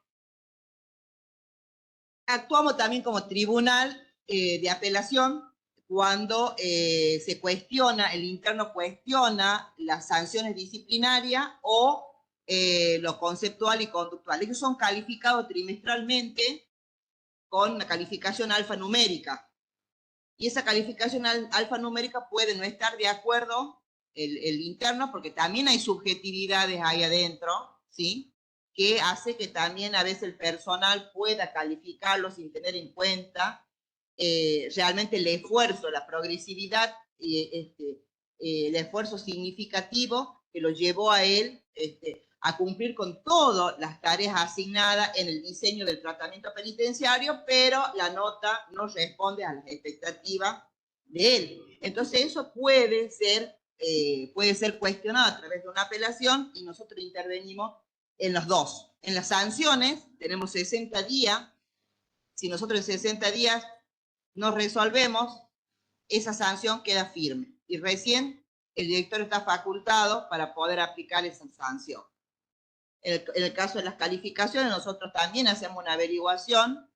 Actuamos también como tribunal de apelación cuando se cuestiona, el interno cuestiona las sanciones disciplinarias o lo conceptual y conductual. Ellos son calificados trimestralmente con una calificación alfanumérica. Y esa calificación alfanumérica puede no estar de acuerdo el interno, porque también hay subjetividades ahí adentro, ¿sí? Que hace que también a veces el personal pueda calificarlo sin tener en cuenta realmente el esfuerzo, la progresividad, el esfuerzo significativo que lo llevó a él a cumplir con todas las tareas asignadas en el diseño del tratamiento penitenciario, pero la nota no responde a las expectativas de él. Entonces eso puede ser cuestionado a través de una apelación y nosotros intervenimos en los dos. En las sanciones tenemos 60 días. Si nosotros en 60 días no resolvemos, esa sanción queda firme y recién el director está facultado para poder aplicar esa sanción. En el caso de las calificaciones, nosotros también hacemos una averiguación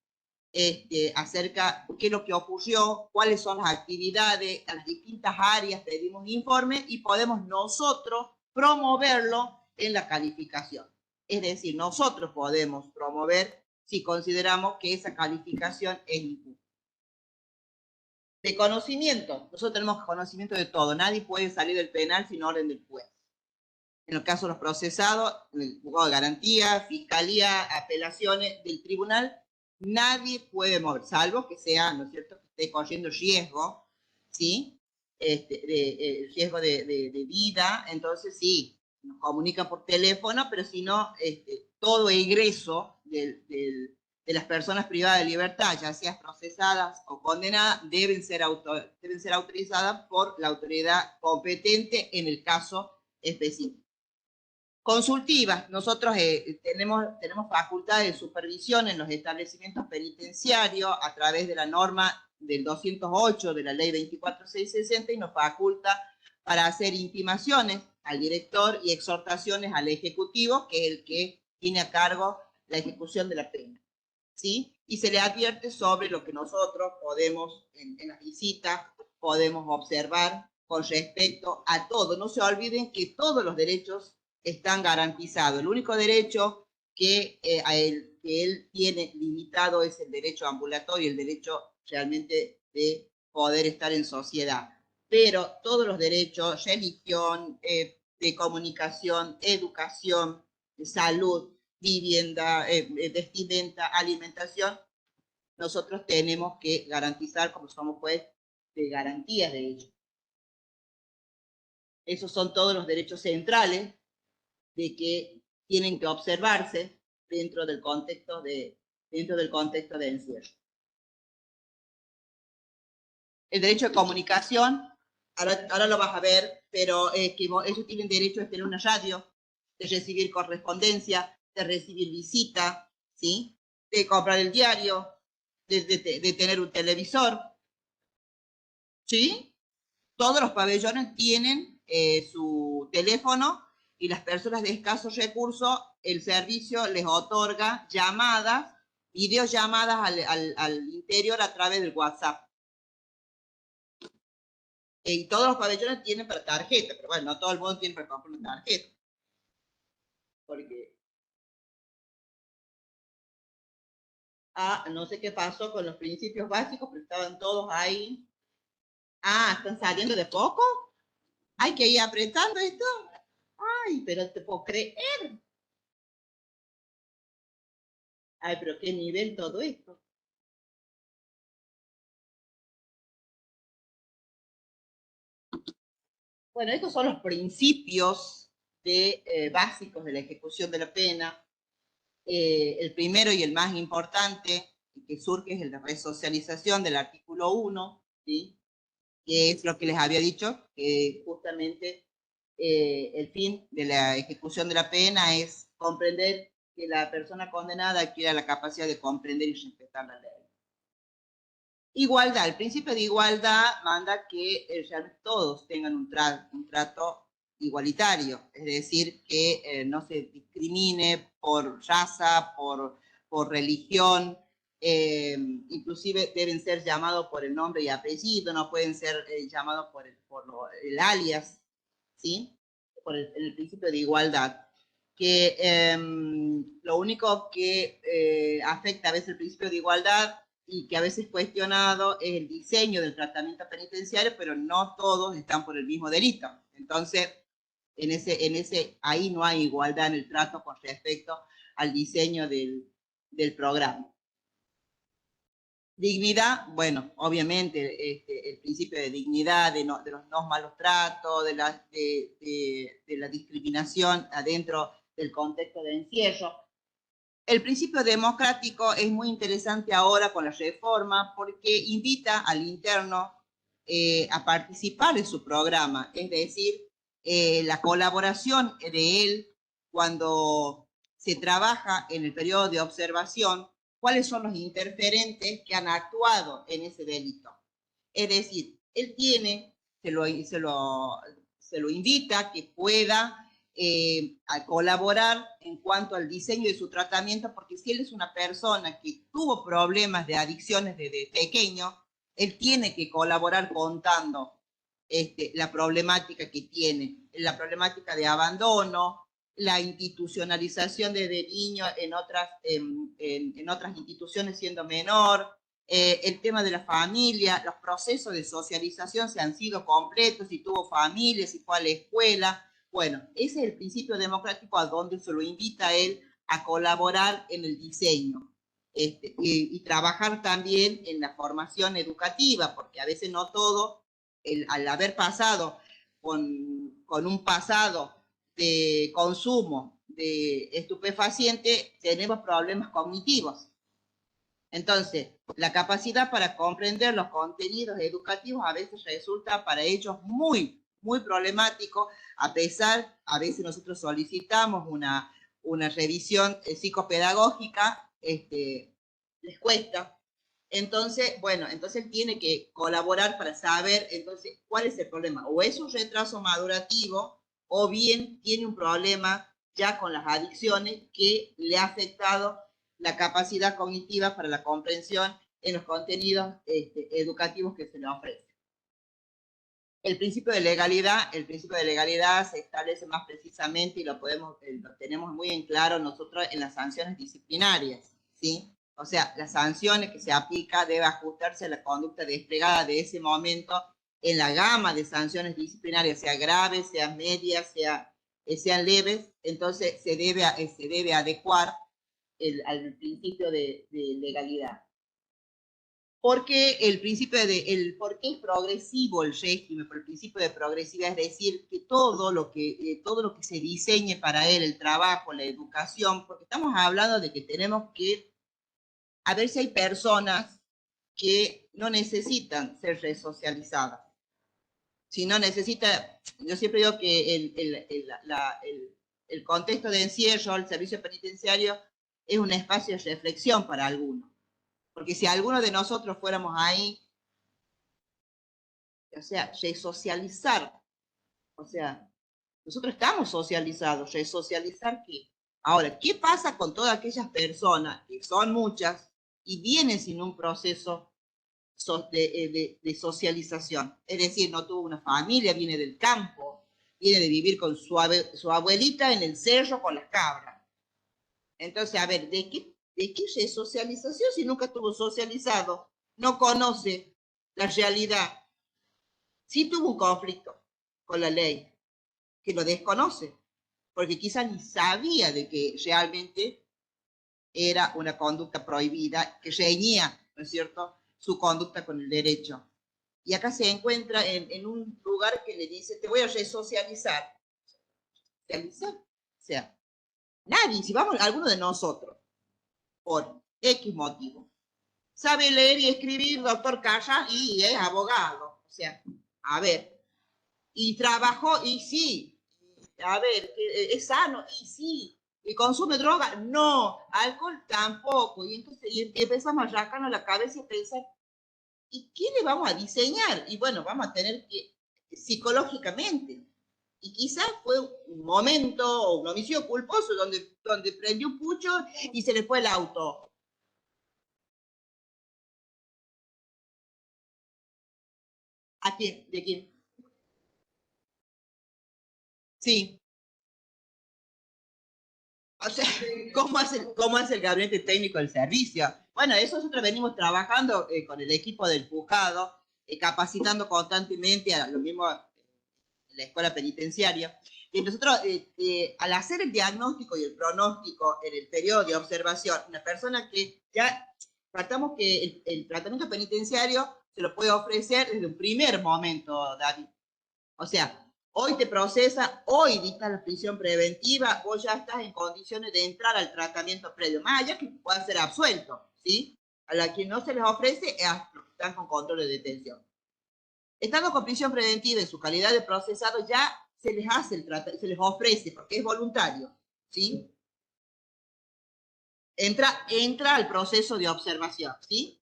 acerca de qué es lo que ocurrió, cuáles son las actividades, a las distintas áreas pedimos informe y podemos nosotros promoverlo en la calificación. Es decir, nosotros podemos promover si consideramos que esa calificación es injusta. De conocimiento, nosotros tenemos conocimiento de todo, nadie puede salir del penal sin orden del juez. En el caso de los procesados, el juzgado de garantía, fiscalía, apelaciones del tribunal, nadie puede mover, salvo que sea, ¿no es cierto?, que esté corriendo riesgo, ¿sí? Riesgo de vida, entonces sí, nos comunican por teléfono, pero si no, todo egreso de las personas privadas de libertad, ya sean procesadas o condenadas, deben ser autorizadas por la autoridad competente en el caso específico. Consultivas, nosotros tenemos facultad de supervisión en los establecimientos penitenciarios a través de la norma del 208 de la ley 24660 y nos faculta para hacer intimaciones al director y exhortaciones al ejecutivo, que es el que tiene a cargo la ejecución de la pena, ¿sí? Y se le advierte sobre lo que nosotros podemos, en las visitas, podemos observar con respecto a todo. No se olviden que todos los derechos están garantizados. El único derecho que él tiene limitado es el derecho ambulatorio, el derecho realmente de poder estar en sociedad. Pero todos los derechos, religión, de comunicación, educación, salud, vivienda, vestimenta, alimentación, nosotros tenemos que garantizar como somos juez de garantías de ello. Esos son todos los derechos centrales de que tienen que observarse dentro del contexto de encierro. El derecho de comunicación, ahora lo vas a ver, pero que ellos tienen derecho a tener una radio, de recibir correspondencia, de recibir visita, ¿sí? De comprar el diario, de tener un televisor, ¿sí? Todos los pabellones tienen su teléfono y las personas de escasos recursos, el servicio les otorga llamadas, videollamadas al interior a través del WhatsApp. Y todos los pabellones tienen para tarjeta, pero bueno, no todo el mundo tiene para comprar una tarjeta. Porque no sé qué pasó con los principios básicos, pero estaban todos ahí. ¿Están saliendo de poco? ¿Hay que ir apretando esto? Ay, pero te puedo creer. Ay, pero qué nivel todo esto. Bueno, estos son los principios básicos de la ejecución de la pena. El primero y el más importante que surge es el de resocialización del artículo 1, ¿sí? Que es lo que les había dicho, que justamente el fin de la ejecución de la pena es comprender que la persona condenada adquiera la capacidad de comprender y respetar la ley. Igualdad, el principio de igualdad manda que todos tengan un trato igualitario, es decir, que no se discrimine por raza, por religión, inclusive deben ser llamados por el nombre y apellido, no pueden ser llamados por el alias, ¿sí? Por el principio de igualdad. Que lo único que afecta a veces el principio de igualdad y que a veces es cuestionado es el diseño del tratamiento penitenciario, pero no todos están por el mismo delito. Entonces, ahí no hay igualdad en el trato con respecto al diseño del programa. Dignidad, bueno, obviamente el principio de dignidad, de los no malos tratos, de la discriminación adentro del contexto de encierro. El principio democrático es muy interesante ahora con la reforma porque invita al interno a participar en su programa, es decir, la colaboración de él cuando se trabaja en el periodo de observación, cuáles son los interferentes que han actuado en ese delito. Es decir, él se lo invita que pueda a colaborar en cuanto al diseño de su tratamiento, porque si él es una persona que tuvo problemas de adicciones desde pequeño, él tiene que colaborar contando la problemática que tiene, la problemática de abandono, la institucionalización desde niño en otras instituciones siendo menor, el tema de la familia, los procesos de socialización si han sido completos, si tuvo familia, si fue a la escuela. Bueno, ese es el principio democrático a donde se lo invita a él a colaborar en el diseño y trabajar también en la formación educativa, porque a veces no todo, al haber pasado con un pasado de consumo de estupefacientes, tenemos problemas cognitivos. Entonces, la capacidad para comprender los contenidos educativos a veces resulta para ellos muy, muy problemático, a veces nosotros solicitamos una revisión psicopedagógica, les cuesta. Entonces, bueno, entonces tiene que colaborar para saber entonces cuál es el problema. O es un retraso madurativo, o bien tiene un problema ya con las adicciones que le ha afectado la capacidad cognitiva para la comprensión en los contenidos educativos que se le ofrecen. El principio de legalidad se establece más precisamente y lo tenemos muy en claro nosotros en las sanciones disciplinarias, ¿sí? O sea, las sanciones que se aplica debe ajustarse a la conducta desplegada de ese momento en la gama de sanciones disciplinarias, sea graves, sean medias, sean leves, entonces se debe adecuar al principio de legalidad. Porque ¿por qué es progresivo el régimen? Por el principio de progresividad, es decir, que todo lo que se diseñe para él, el trabajo, la educación, porque estamos hablando de que tenemos que, a ver si hay personas que no necesitan ser resocializadas. Si no necesita, yo siempre digo que el contexto de encierro, el servicio penitenciario, es un espacio de reflexión para algunos. Porque si alguno de nosotros fuéramos ahí, o sea, resocializar, o sea, nosotros estamos socializados, resocializar qué. Ahora, ¿qué pasa con todas aquellas personas, que son muchas, y vienen sin un proceso de socialización? Es decir, no tuvo una familia, viene del campo, viene de vivir con su abuelita en el cerro con las cabras. Entonces, a ver, ¿de qué resocialización si nunca estuvo socializado? No conoce la realidad. Sí tuvo un conflicto con la ley, que lo desconoce, porque quizás ni sabía de que realmente era una conducta prohibida, que reñía, ¿no es cierto?, su conducta con el derecho. y acá se encuentra en un lugar que le dice, te voy a resocializar. ¿Socializar? O sea, nadie, si vamos, alguno de nosotros, por X motivo, sabe leer y escribir, doctor Calla, y es abogado. O sea, a ver, y trabajó, y sí, a ver, es sano, y sí, y consume droga, no, alcohol tampoco, y entonces y empezamos a rascarnos la cabeza y pensar, ¿y qué le vamos a diseñar? Y bueno, vamos a tener que, psicológicamente, y quizás fue un momento o un homicidio culposo donde prendió un pucho y se le fue el auto. ¿A quién? ¿De quién? Sí. O sea, cómo hace el gabinete técnico del servicio? Bueno, eso nosotros venimos trabajando con el equipo del juzgado, capacitando constantemente a lo mismo en la escuela penitenciaria. Y nosotros, al hacer el diagnóstico y el pronóstico en el periodo de observación, una persona que ya tratamos que el tratamiento penitenciario se lo puede ofrecer desde un primer momento, David. O sea, hoy te procesa, hoy dicta la prisión preventiva, vos ya estás en condiciones de entrar al tratamiento previo, más allá que pueda ser absuelto, ¿sí? A la que no se les ofrece es a los que están con control de detención. Estando con prisión preventiva en su calidad de procesado, ya se les hace el tratamiento, se les ofrece, porque es voluntario, ¿sí? Entra al proceso de observación, ¿sí?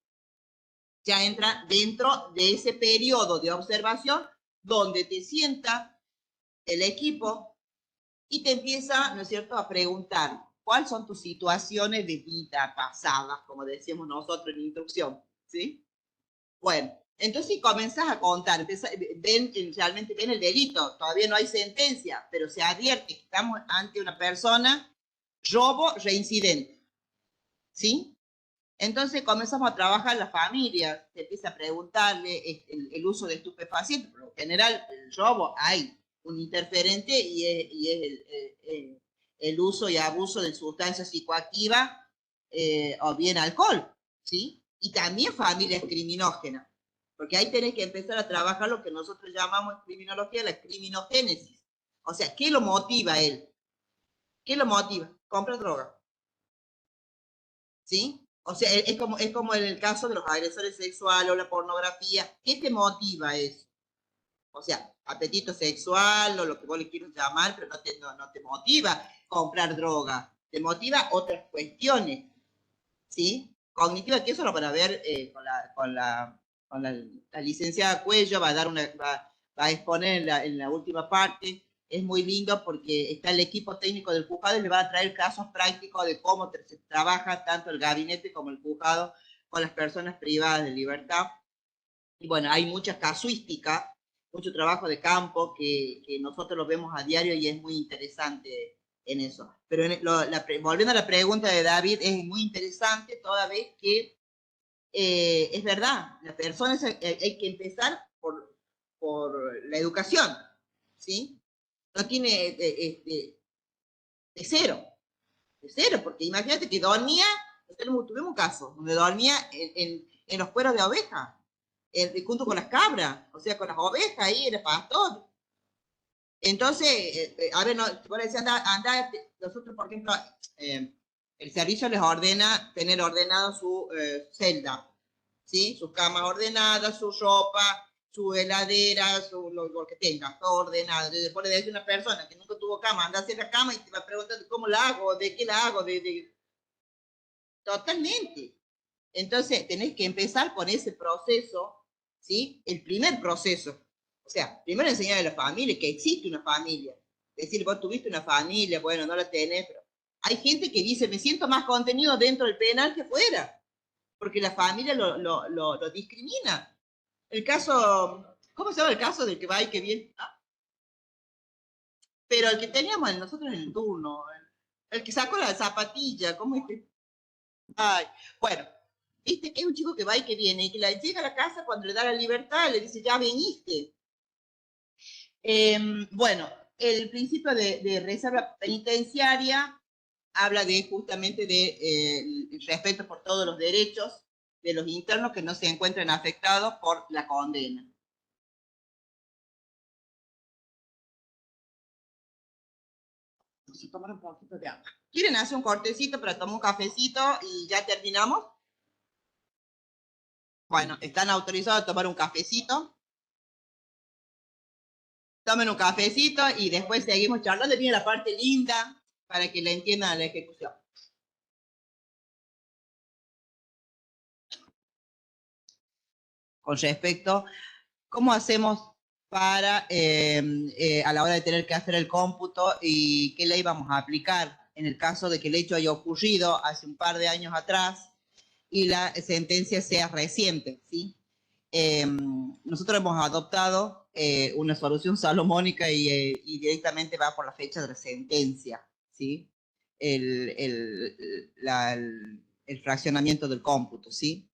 Ya entra dentro de ese periodo de observación donde te sienta el equipo y te empieza, ¿no es cierto?, a preguntar cuáles son tus situaciones de vida pasadas, como decíamos nosotros en instrucción, ¿sí? Bueno, entonces si comenzás a contar, realmente ven el delito, todavía no hay sentencia, pero se advierte que estamos ante una persona robo reincidente, ¿sí? Entonces comenzamos a trabajar la familia, se empieza a preguntarle el uso de estupefacientes, por lo general el robo hay un interferente y es el uso y abuso de sustancias psicoactivas o bien alcohol, ¿sí? Y también familias criminógenas, porque ahí tenés que empezar a trabajar lo que nosotros llamamos en criminología la criminogénesis. O sea, ¿qué lo motiva a él? ¿Qué lo motiva? Compra droga. ¿Sí? O sea, es como en el caso de los agresores sexuales o la pornografía. ¿Qué te motiva eso? O sea, apetito sexual o lo que vos le quieras llamar, pero no te motiva comprar droga. Te motiva otras cuestiones, ¿sí? Cognitiva, que eso lo van a ver la licenciada Cuello, va a, va a exponer en la última parte. Es muy lindo porque está el equipo técnico del juzgado y le va a traer casos prácticos de cómo se trabaja tanto el gabinete como el juzgado con las personas privadas de libertad. Y bueno, hay mucha casuística, mucho trabajo de campo que nosotros lo vemos a diario y es muy interesante en eso. Pero volviendo a la pregunta de David, es muy interesante toda vez que es verdad, la persona hay que empezar por la educación, ¿sí? No tiene de cero, porque imagínate que dormía, tuvimos un caso, donde dormía en los cueros de oveja, junto con las cabras, o sea, con las ovejas ahí, era pastor. Entonces, a ver, no, por decir, nosotros, por ejemplo, el servicio les ordena tener ordenado su celda, ¿sí? Sus camas ordenadas, su ropa, su heladera, lo que tenga, todo ordenado. Después le decir a una persona que nunca tuvo cama, anda a hacer la cama y te va a preguntar cómo la hago, de qué la hago, Totalmente. Entonces, tenés que empezar con ese proceso, ¿sí? El primer proceso. O sea, primero enseñar a la familia que existe una familia. Decir, vos tuviste una familia, bueno, no la tenés, pero hay gente que dice, me siento más contenido dentro del penal que fuera, porque la familia lo discrimina. El caso, ¿cómo se llama el caso del que va y que viene? ¿Ah? Pero el que teníamos nosotros en el turno, el que sacó la zapatilla, ¿cómo es que? Ay, bueno, viste que es un chico que va y que viene y que llega a la casa cuando le da la libertad, le dice, ya viniste. Bueno, el principio de reserva penitenciaria habla de justamente de respeto por todos los derechos, de los internos que no se encuentren afectados por la condena. Vamos a tomar un poquito de agua. ¿Quieren hacer un cortecito para tomar un cafecito y ya terminamos? Bueno, están autorizados a tomar un cafecito. Tomen un cafecito y después seguimos charlando. Viene la parte linda para que le entiendan a la ejecución. Con respecto, ¿cómo hacemos para, a la hora de tener que hacer el cómputo y qué ley vamos a aplicar en el caso de que el hecho haya ocurrido hace un par de años atrás y la sentencia sea reciente, ¿sí? Nosotros hemos adoptado una solución salomónica y directamente va por la fecha de la sentencia, ¿sí? El fraccionamiento del cómputo, ¿sí?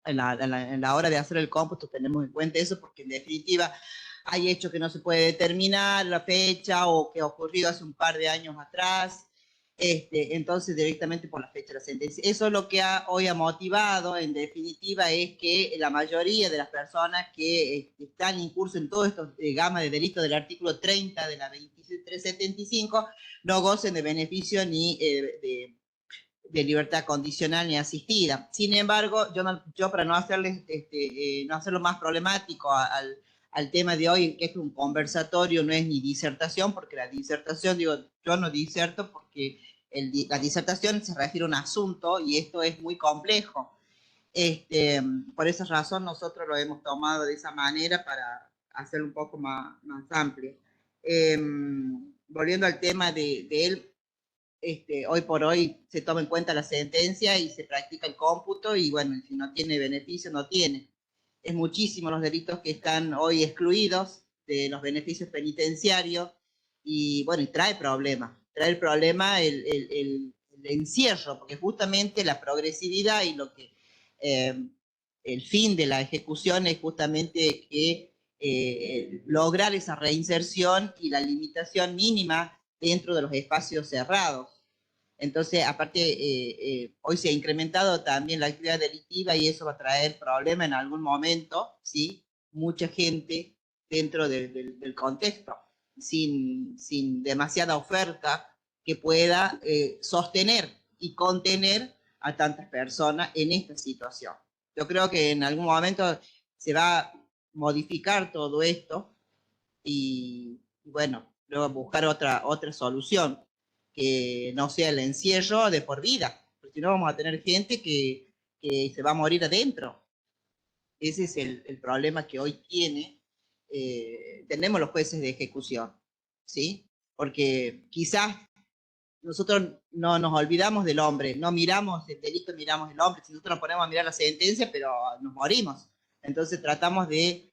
En la hora de hacer el cómputo tenemos en cuenta eso porque en definitiva hay hechos que no se puede determinar la fecha o que ha ocurrido hace un par de años atrás, entonces directamente por la fecha de la sentencia. Eso es lo que hoy ha motivado, en definitiva, es que la mayoría de las personas que están incursos en todo esto gama de delitos del artículo 30 de la 2375 no gocen de beneficio ni de libertad condicional ni asistida. Sin embargo, yo para no hacerles, no hacerlo más problemático al tema de hoy, que es un conversatorio, no es ni disertación, porque la disertación, digo, yo no diserto porque la disertación se refiere a un asunto y esto es muy complejo. Por esa razón nosotros lo hemos tomado de esa manera para hacerlo un poco más amplio. Volviendo al tema de él, hoy por hoy se toma en cuenta la sentencia y se practica el cómputo y bueno, si no tiene beneficio, no tiene. Es muchísimos los delitos que están hoy excluidos de los beneficios penitenciarios y bueno, y trae el problema el encierro, porque justamente la progresividad y lo que el fin de la ejecución es justamente que lograr esa reinserción y la limitación mínima dentro de los espacios cerrados. Entonces, aparte, hoy se ha incrementado también la actividad delictiva y eso va a traer problemas en algún momento, ¿sí? Mucha gente dentro del contexto, sin demasiada oferta que pueda sostener y contener a tantas personas en esta situación. Yo creo que en algún momento se va a modificar todo esto y bueno, luego buscar otra solución que no sea el encierro de por vida, porque si no vamos a tener gente que se va a morir adentro. Ese es el problema que hoy tenemos los jueces de ejecución, ¿sí? Porque quizás nosotros no nos olvidamos del hombre, no miramos el delito, miramos el hombre, si nosotros nos ponemos a mirar la sentencia, pero nos morimos. Entonces tratamos de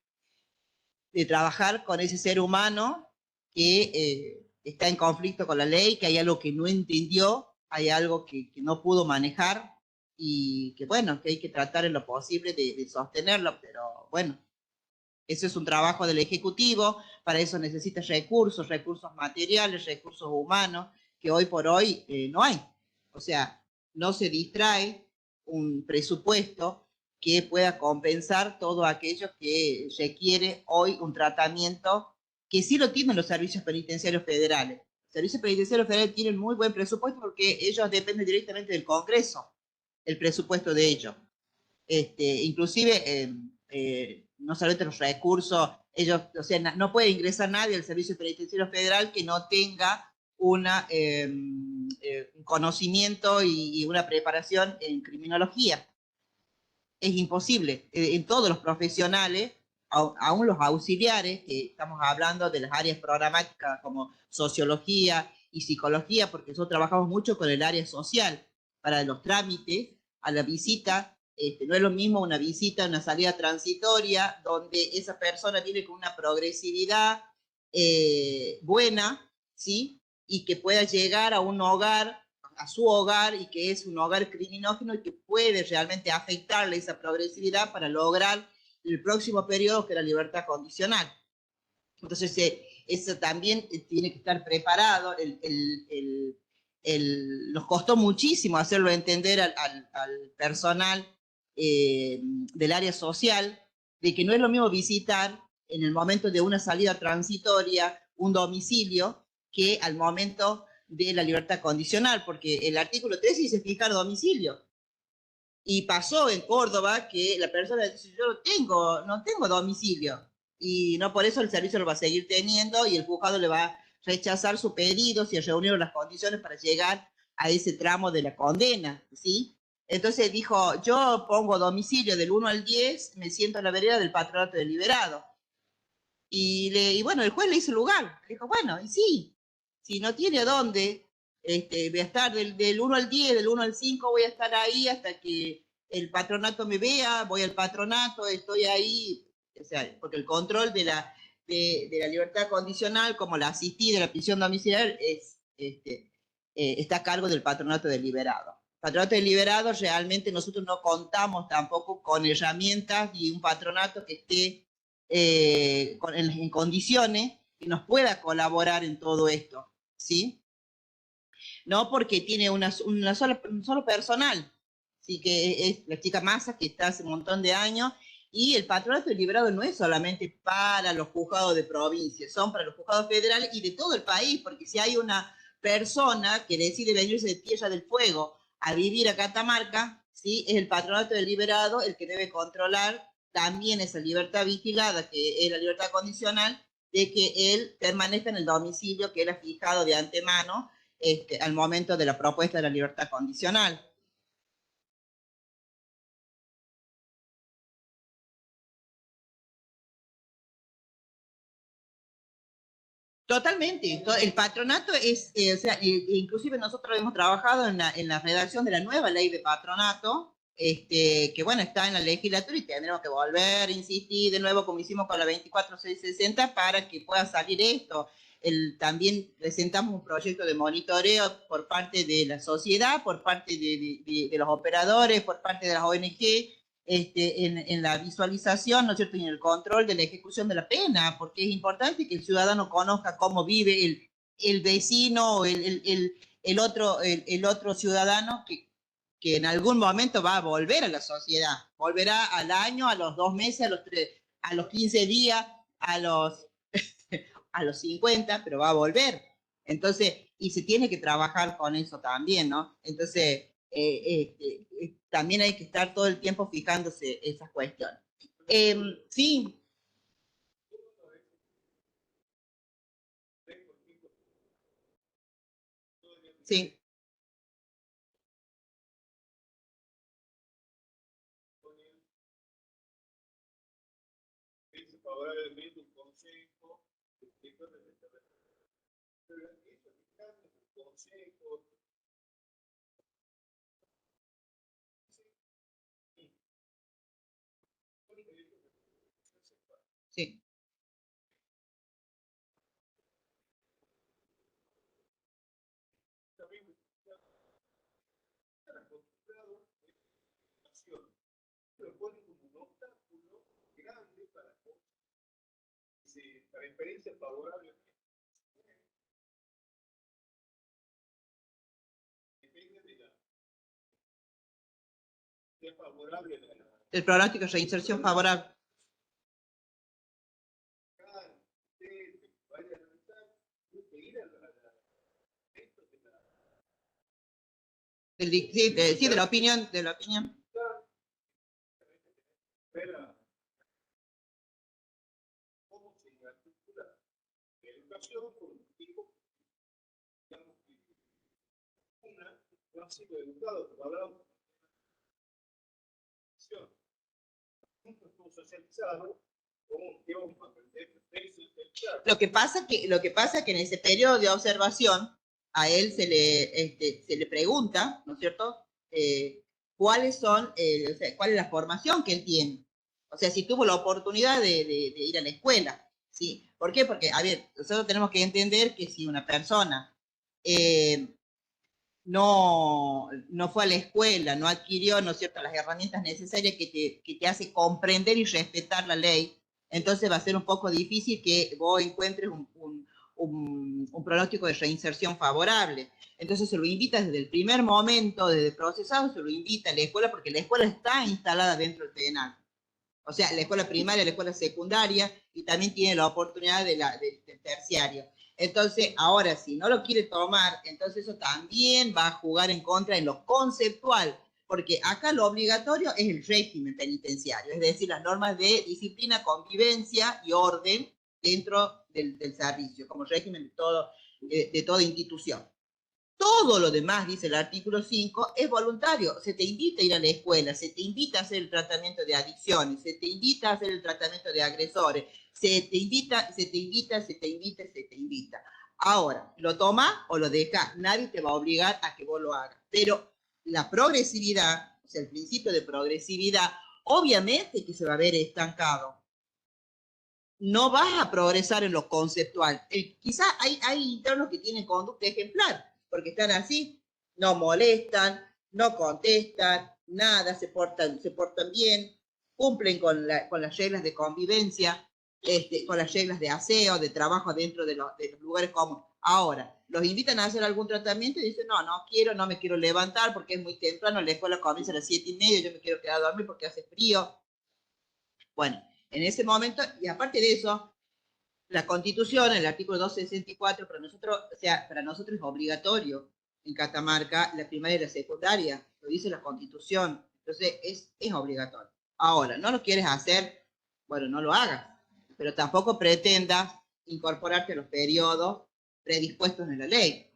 trabajar con ese ser humano que está en conflicto con la ley, que hay algo que no entendió, hay algo que no pudo manejar y que bueno, que hay que tratar en lo posible de sostenerlo, pero bueno, eso es un trabajo del Ejecutivo, para eso necesita recursos materiales, recursos humanos, que hoy por hoy no hay. O sea, no se distrae un presupuesto que pueda compensar todo aquello que requiere hoy un tratamiento que sí lo tienen los servicios penitenciarios federales. Los servicios penitenciarios federales tienen muy buen presupuesto porque ellos dependen directamente del Congreso, el presupuesto de ellos. Inclusive, no solamente los recursos, ellos, o sea, no puede ingresar nadie al Servicio Penitenciario Federal que no tenga un conocimiento y una preparación en criminología. Es imposible. En todos los profesionales, aún los auxiliares, que estamos hablando de las áreas programáticas como sociología y psicología, porque nosotros trabajamos mucho con el área social, para los trámites, a la visita, no es lo mismo una visita, una salida transitoria, donde esa persona viene con una progresividad buena, ¿sí? Y que pueda llegar a un hogar, a su hogar, y que es un hogar criminógeno y que puede realmente afectarle esa progresividad para lograr el próximo periodo, que es la libertad condicional. Entonces, eso también tiene que estar preparado. Nos costó muchísimo hacerlo entender al personal del área social, de que no es lo mismo visitar en el momento de una salida transitoria un domicilio que al momento de la libertad condicional, porque el artículo 13 dice fijar domicilio. Y pasó en Córdoba que la persona dice, yo no tengo domicilio, y no por eso el servicio lo va a seguir teniendo y el juzgado le va a rechazar su pedido si reunieron las condiciones para llegar a ese tramo de la condena, ¿sí? Entonces dijo, yo pongo domicilio del 1 al 10, me siento en la vereda del patronato deliberado. Y bueno, el juez le hizo lugar. Le dijo, bueno, y sí, si no tiene dónde, voy a estar del 1 al 10, del 1 al 5, voy a estar ahí hasta que el patronato me vea, voy al patronato, estoy ahí, o sea, porque el control de la libertad condicional, como la asistida de la prisión domiciliaria, está a cargo del patronato deliberado. Patronato deliberado, realmente nosotros no contamos tampoco con herramientas y un patronato que esté en condiciones que nos pueda colaborar en todo esto, ¿sí? No porque tiene un solo personal, ¿sí? Que es la chica Massa, que está hace un montón de años, y el patronato deliberado no es solamente para los juzgados de provincia, son para los juzgados federales y de todo el país, porque si hay una persona que decide venirse de Tierra del Fuego a vivir a Catamarca, ¿sí? Es el patronato deliberado el que debe controlar también esa libertad vigilada, que es la libertad condicional, de que él permanezca en el domicilio que era fijado de antemano al momento de la propuesta de la libertad condicional. Totalmente. El patronato es, o sea, inclusive nosotros hemos trabajado en la redacción de la nueva ley de patronato, que bueno, está en la legislatura y tendremos que volver a insistir de nuevo, como hicimos con la 24660, para que pueda salir esto. También presentamos un proyecto de monitoreo por parte de la sociedad, por parte de los operadores, por parte de las ONG, en la visualización, ¿no es cierto?, y en el control de la ejecución de la pena, porque es importante que el ciudadano conozca cómo vive el vecino o el otro ciudadano que en algún momento va a volver a la sociedad, volverá al año, a los 2 meses, a los 15 días, a los 50, pero va a volver. Entonces, y se tiene que trabajar con eso también, ¿no? Entonces, también hay que estar todo el tiempo fijándose esas cuestiones. Sí. Sí. Sí. La experiencia favorable depende de la favorable de la el pronóstico de reinserción favorable. Sí, de la opinión, de la opinión. ¿Cómo se articula la educación con un tipo, digamos, no ha sido educado, pero hablamos de educación, socializado, como que vamos a aprender. Lo que pasa que en ese periodo de observación a él se le pregunta, ¿no es cierto?, cuáles son, o sea, cuál es la formación que él tiene. O sea, si tuvo la oportunidad de ir a la escuela, ¿sí? ¿Por qué? Porque, a ver, nosotros tenemos que entender que si una persona no fue a la escuela, no adquirió, ¿no es cierto?, las herramientas necesarias que te hace comprender y respetar la ley, entonces va a ser un poco difícil que vos encuentres un pronóstico de reinserción favorable. Entonces se lo invita desde el primer momento, desde el procesado, se lo invita a la escuela, porque la escuela está instalada dentro del penal. O sea, la escuela primaria, la escuela secundaria, y también tiene la oportunidad del terciario. Entonces, ahora, si no lo quiere tomar, entonces eso también va a jugar en contra en lo conceptual, porque acá lo obligatorio es el régimen penitenciario, es decir, las normas de disciplina, convivencia y orden dentro del servicio, como régimen de toda institución. Todo lo demás, dice el artículo 5, es voluntario. Se te invita a ir a la escuela, se te invita a hacer el tratamiento de adicciones, se te invita a hacer el tratamiento de agresores, se te invita. Ahora, lo tomas o lo dejas, nadie te va a obligar a que vos lo hagas. Pero la progresividad, o sea, el principio de progresividad, obviamente que se va a ver estancado. No vas a progresar en lo conceptual. Quizás hay internos que tienen conducta ejemplar, porque están así, no molestan, no contestan, nada, se portan bien, cumplen con las reglas de convivencia, con las reglas de aseo, de trabajo dentro de los lugares comunes. Ahora, los invitan a hacer algún tratamiento y dicen, no me quiero levantar porque es muy temprano, la escuela comienza a las 7:30, yo me quiero quedar a dormir porque hace frío. Bueno, en ese momento, y aparte de eso, la Constitución, el artículo 264, para nosotros es obligatorio en Catamarca la primaria y la secundaria, lo dice la Constitución, entonces es obligatorio. Ahora, ¿no lo quieres hacer? Bueno, no lo hagas, pero tampoco pretendas incorporarte a los periodos predispuestos en la ley.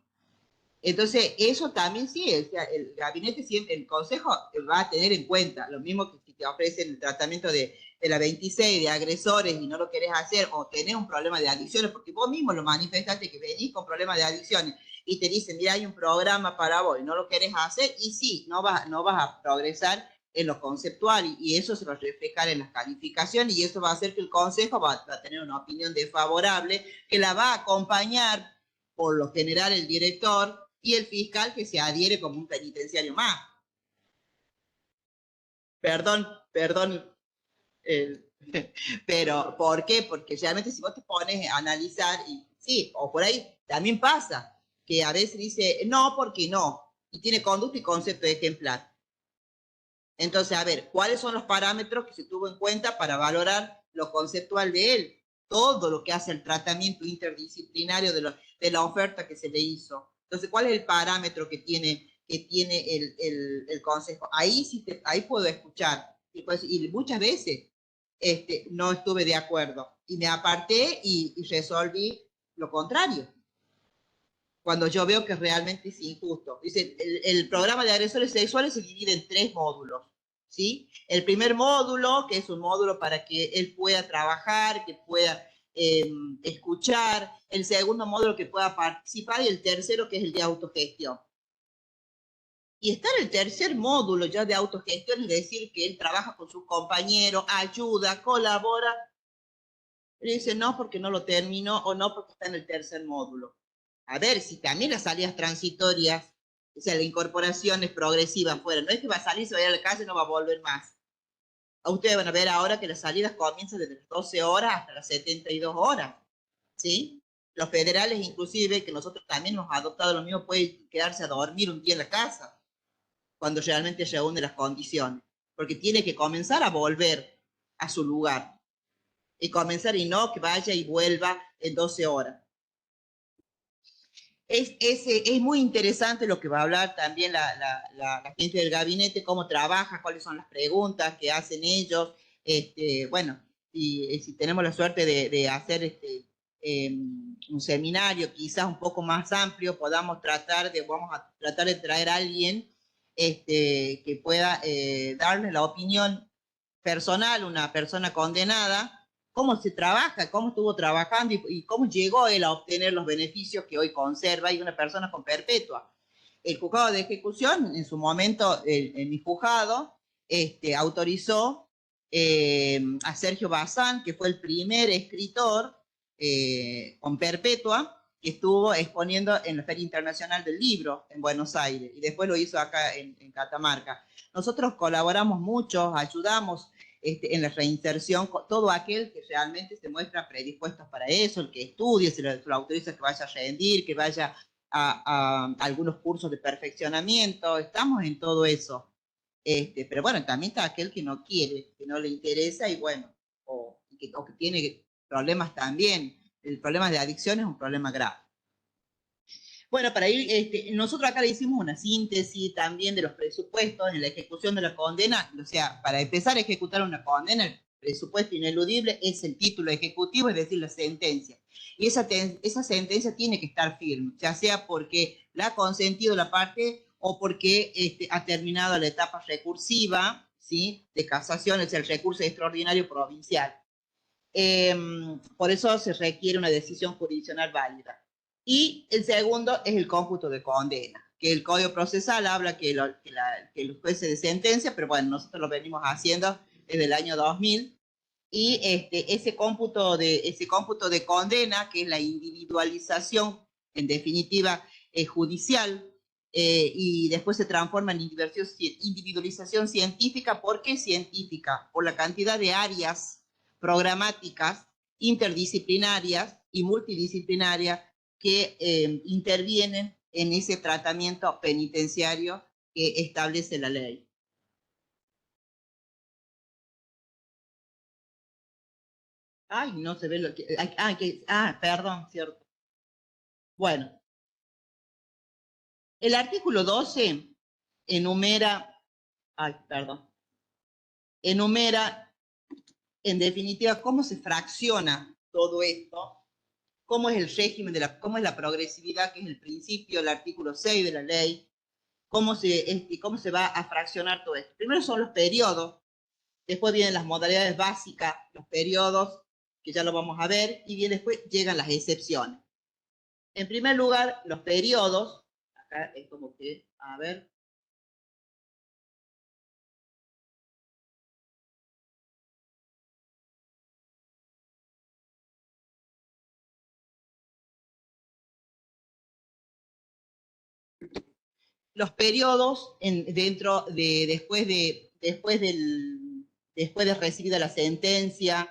Entonces, eso también sí, o sea, el gabinete, el consejo va a tener en cuenta, lo mismo que si te ofrecen el tratamiento de la 26 de agresores y no lo querés hacer, o tenés un problema de adicciones, porque vos mismo lo manifestaste que venís con problemas de adicciones y te dicen, mira, hay un programa para vos y no lo querés hacer, y sí, no vas a progresar en lo conceptual, y eso se va a reflejar en las calificaciones, y eso va a hacer que el consejo va a tener una opinión desfavorable, que la va a acompañar por lo general el director y el fiscal, que se adhiere como un penitenciario más. Perdón, pero ¿por qué? Porque realmente si vos te pones a analizar, y sí, o por ahí también pasa, que a veces dice, no, porque no, y tiene conducta y concepto de ejemplar. Entonces, a ver, ¿cuáles son los parámetros que se tuvo en cuenta para valorar lo conceptual de él? Todo lo que hace el tratamiento interdisciplinario de la oferta que se le hizo. Entonces, ¿cuál es el parámetro que tiene el consejo? Ahí sí ahí puedo escuchar. Y muchas veces no estuve de acuerdo. Y me aparté y resolví lo contrario. Cuando yo veo que realmente es injusto. Dice, el programa de agresores sexuales se divide en 3 módulos, ¿sí? El primer módulo, que es un módulo para que él pueda trabajar, que pueda escuchar, el segundo módulo que pueda participar, y el tercero que es el de autogestión. Y está en el tercer módulo ya de autogestión, es decir, que él trabaja con sus compañeros, ayuda, colabora. Y dice, no, porque no lo termino, o no, porque está en el tercer módulo. A ver, si también las salidas transitorias, o sea, la incorporación es progresiva afuera, no es que va a salir, se va a ir a la casa y no va a volver más. A ustedes van a ver ahora que las salidas comienzan desde las 12 horas hasta las 72 horas, ¿sí? Los federales, inclusive, que nosotros también hemos adoptado lo mismo, pueden quedarse a dormir un día en la casa, cuando realmente reúne las condiciones, porque tiene que comenzar a volver a su lugar, y comenzar y no que vaya y vuelva en 12 horas. Es muy interesante lo que va a hablar también la gente del gabinete, cómo trabaja, cuáles son las preguntas que hacen ellos. Bueno, y si tenemos la suerte de hacer un seminario quizás un poco más amplio, vamos a tratar de traer a alguien que pueda darles la opinión personal, una persona condenada, cómo se trabaja, cómo estuvo trabajando y cómo llegó él a obtener los beneficios que hoy conserva, y una persona con perpetua. El juzgado de ejecución, en su momento, en mi juzgado, autorizó a Sergio Bazán, que fue el primer escritor con perpetua, que estuvo exponiendo en la Feria Internacional del Libro en Buenos Aires, y después lo hizo acá en Catamarca. Nosotros colaboramos mucho, ayudamos, en la reinserción, todo aquel que realmente se muestra predispuesto para eso, el que estudie, se lo autoriza que vaya a rendir, que vaya a algunos cursos de perfeccionamiento, estamos en todo eso. Pero bueno, también está aquel que no quiere, que no le interesa y bueno, o que tiene problemas también. El problema de adicción es un problema grave. Bueno, para ir, nosotros acá le hicimos una síntesis también de los presupuestos en la ejecución de la condena. O sea, para empezar a ejecutar una condena, el presupuesto ineludible es el título ejecutivo, es decir, la sentencia. Y esa sentencia tiene que estar firme, ya sea porque la ha consentido la parte o porque ha terminado la etapa recursiva, ¿sí?, de casación, es el recurso extraordinario provincial. Por eso se requiere una decisión jurisdiccional válida. Y el segundo es el cómputo de condena, que el Código Procesal habla que los jueces de sentencia, pero bueno, nosotros lo venimos haciendo desde el año 2000, y ese cómputo de condena, que es la individualización, en definitiva, judicial, y después se transforma en individualización científica. ¿Por qué científica? Por la cantidad de áreas programáticas, interdisciplinarias y multidisciplinarias que intervienen en ese tratamiento penitenciario que establece la ley. Ay, no se ve lo que... perdón, cierto. Bueno, el artículo 12 enumera, enumera en definitiva cómo se fracciona todo esto, cómo es el régimen cómo es la progresividad, que es el principio, el artículo 6 de la ley, cómo se va a fraccionar todo esto. Primero son los periodos, después vienen las modalidades básicas, los periodos, que ya lo vamos a ver, y bien después llegan las excepciones. En primer lugar, los periodos, acá es como que, a ver, los periodos después de recibida la sentencia,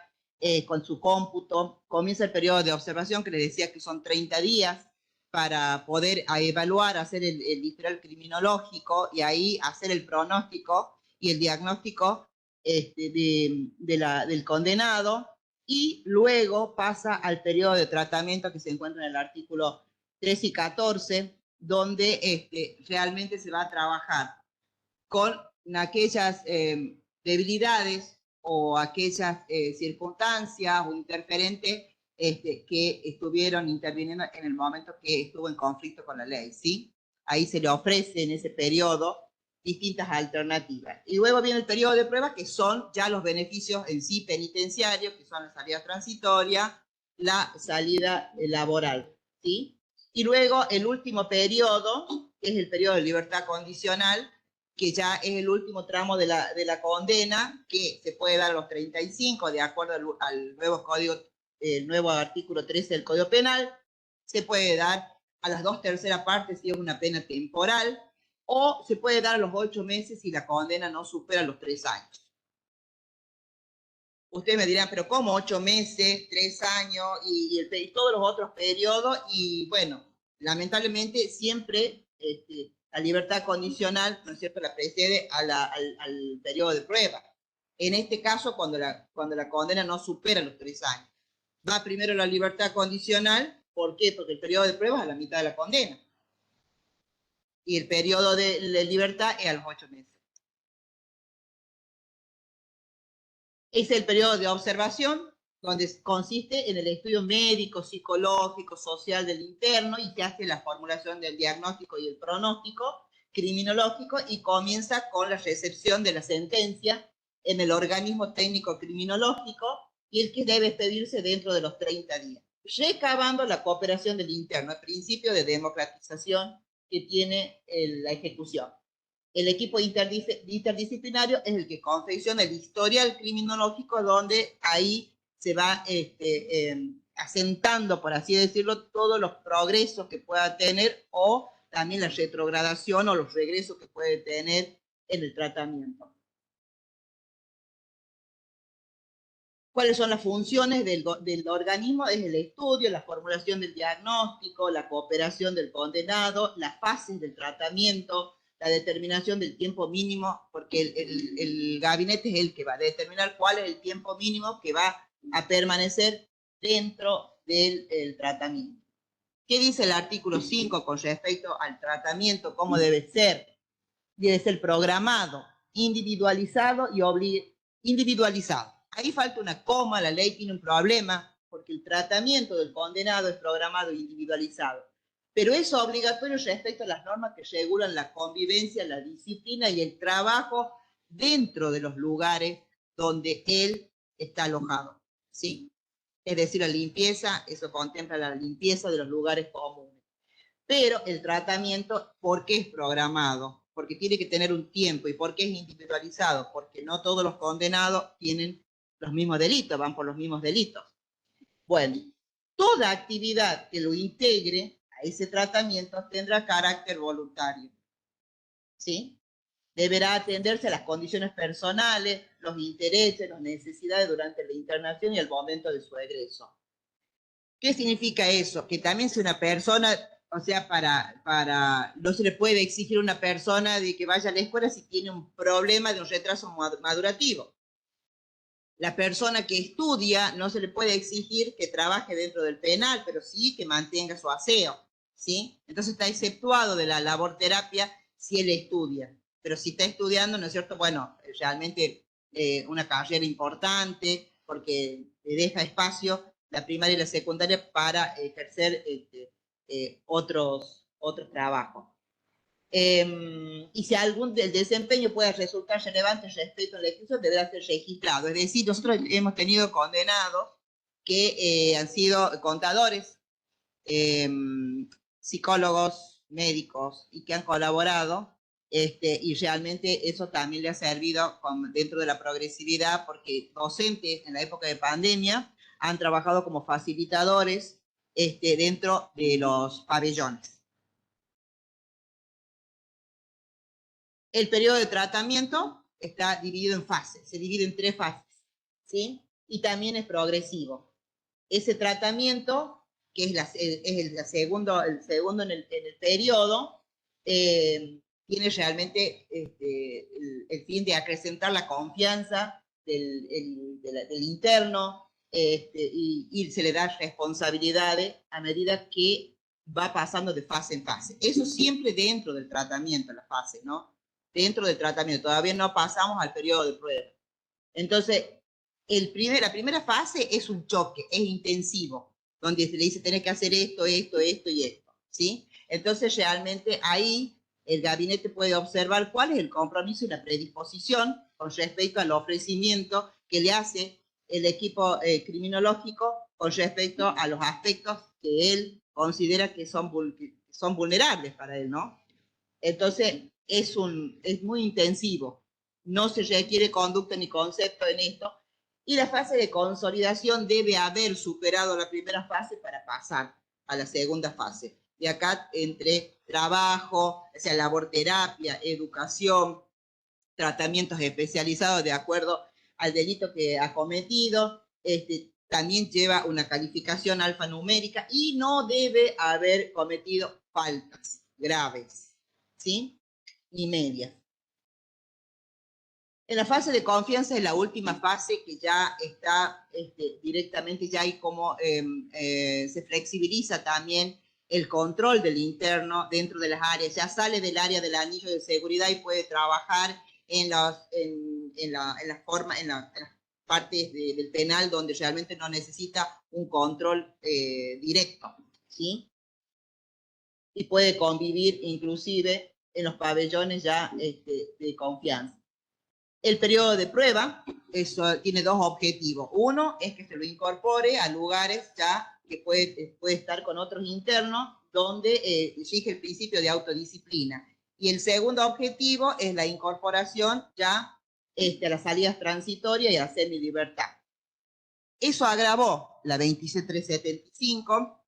con su cómputo, comienza el periodo de observación, que les decía que son 30 días, para poder evaluar, hacer el historial criminológico y ahí hacer el pronóstico y el diagnóstico del condenado, y luego pasa al periodo de tratamiento que se encuentra en el artículo 13 y 14, donde realmente se va a trabajar con aquellas debilidades o aquellas circunstancias o interferentes que estuvieron interviniendo en el momento que estuvo en conflicto con la ley, ¿sí? Ahí se le ofrece en ese periodo distintas alternativas. Y luego viene el periodo de prueba, que son ya los beneficios en sí penitenciarios, que son la salida transitoria, la salida laboral, ¿sí? Y luego el último periodo, que es el periodo de libertad condicional, que ya es el último tramo de la condena, que se puede dar a los 35, de acuerdo al nuevo código, el nuevo artículo 13 del Código Penal, se puede dar a las 2/3 partes si es una pena temporal, o se puede dar a los 8 meses si la condena no supera los 3 años. Ustedes me dirán, pero ¿cómo 8 meses, 3 años y todos los otros periodos? Y bueno, lamentablemente siempre la libertad condicional, ¿no es cierto?, la precede al periodo de prueba. En este caso, cuando la condena no supera los 3 años. Va primero la libertad condicional. ¿Por qué? Porque el periodo de prueba es a la mitad de la condena. Y el periodo de libertad es a los 8 meses. Es el periodo de observación, donde consiste en el estudio médico, psicológico, social del interno, y se hace la formulación del diagnóstico y el pronóstico criminológico, y comienza con la recepción de la sentencia en el organismo técnico criminológico, y el que debe expedirse dentro de los 30 días, recabando la cooperación del interno, el principio de democratización que tiene la ejecución. El equipo interdisciplinario es el que confecciona el historial criminológico, donde ahí se va asentando, por así decirlo, todos los progresos que pueda tener, o también la retrogradación o los regresos que puede tener en el tratamiento. ¿Cuáles son las funciones del organismo? Es el estudio, la formulación del diagnóstico, la cooperación del condenado, las fases del tratamiento, la determinación del tiempo mínimo, porque el gabinete es el que va a determinar cuál es el tiempo mínimo que va a permanecer dentro del tratamiento. ¿Qué dice el artículo 5 con respecto al tratamiento? ¿Cómo debe ser? Debe ser programado, individualizado y individualizado. Ahí falta una coma, la ley tiene un problema, porque el tratamiento del condenado es programado e individualizado. Pero es obligatorio respecto a las normas que regulan la convivencia, la disciplina y el trabajo dentro de los lugares donde él está alojado, ¿sí? Es decir, la limpieza, eso contempla la limpieza de los lugares comunes. Pero el tratamiento, ¿por qué es programado? Porque tiene que tener un tiempo. ¿Y por qué es individualizado? Porque no todos los condenados tienen los mismos delitos, van por los mismos delitos. Bueno, toda actividad que lo integre a ese tratamiento tendrá carácter voluntario, ¿sí? Deberá atenderse a las condiciones personales, los intereses, las necesidades durante la internación y el momento de su egreso. ¿Qué significa eso? Que también si una persona, o sea, no se le puede exigir a una persona de que vaya a la escuela si tiene un problema de un retraso madurativo. La persona que estudia no se le puede exigir que trabaje dentro del penal, pero sí que mantenga su aseo, ¿sí? Entonces está exceptuado de la laborterapia si él estudia. Pero si está estudiando, ¿no es cierto? Bueno, realmente una carrera importante, porque le deja espacio la primaria y la secundaria para ejercer otros trabajos. Y si algún del desempeño puede resultar relevante respecto al ejercicio, deberá ser registrado. Es decir, nosotros hemos tenido condenados que han sido contadores, psicólogos, médicos, y que han colaborado, y realmente eso también le ha servido dentro de la progresividad, porque docentes en la época de pandemia han trabajado como facilitadores dentro de los pabellones. El periodo de tratamiento está dividido en fases, se divide en 3 fases, ¿sí? Y también es progresivo. Ese tratamiento, que es el segundo en el periodo, tiene realmente el fin de acrecentar la confianza del interno, y se le da responsabilidades a medida que va pasando de fase en fase. Eso siempre dentro del tratamiento, la fase, ¿no? Dentro del tratamiento, todavía no pasamos al periodo de prueba. Entonces, la primera fase es un choque, es intensivo, donde se le dice, tenés que hacer esto, esto, esto y esto, ¿sí? Entonces, realmente ahí el gabinete puede observar cuál es el compromiso y la predisposición con respecto al ofrecimiento que le hace el equipo criminológico con respecto a los aspectos que él considera que son vulnerables para él, ¿no? Entonces, es muy intensivo. No se requiere conducta ni concepto en esto. Y la fase de consolidación debe haber superado la primera fase para pasar a la segunda fase. De acá, entre trabajo, o sea, laborterapia, educación, tratamientos especializados de acuerdo al delito que ha cometido, también lleva una calificación alfanumérica y no debe haber cometido faltas graves, ¿sí? Ni medias. En la fase de confianza es la última fase que ya está directamente, ya hay como se flexibiliza también el control del interno dentro de las áreas, ya sale del área del anillo de seguridad y puede trabajar en las partes del penal donde realmente no necesita un control directo, ¿sí? Y puede convivir inclusive en los pabellones ya de confianza. El periodo de prueba eso tiene 2 objetivos. Uno es que se lo incorpore a lugares ya que puede estar con otros internos donde rige el principio de autodisciplina. Y el segundo objetivo es la incorporación ya a las salidas transitorias y a semilibertad. Eso agravó la 27375.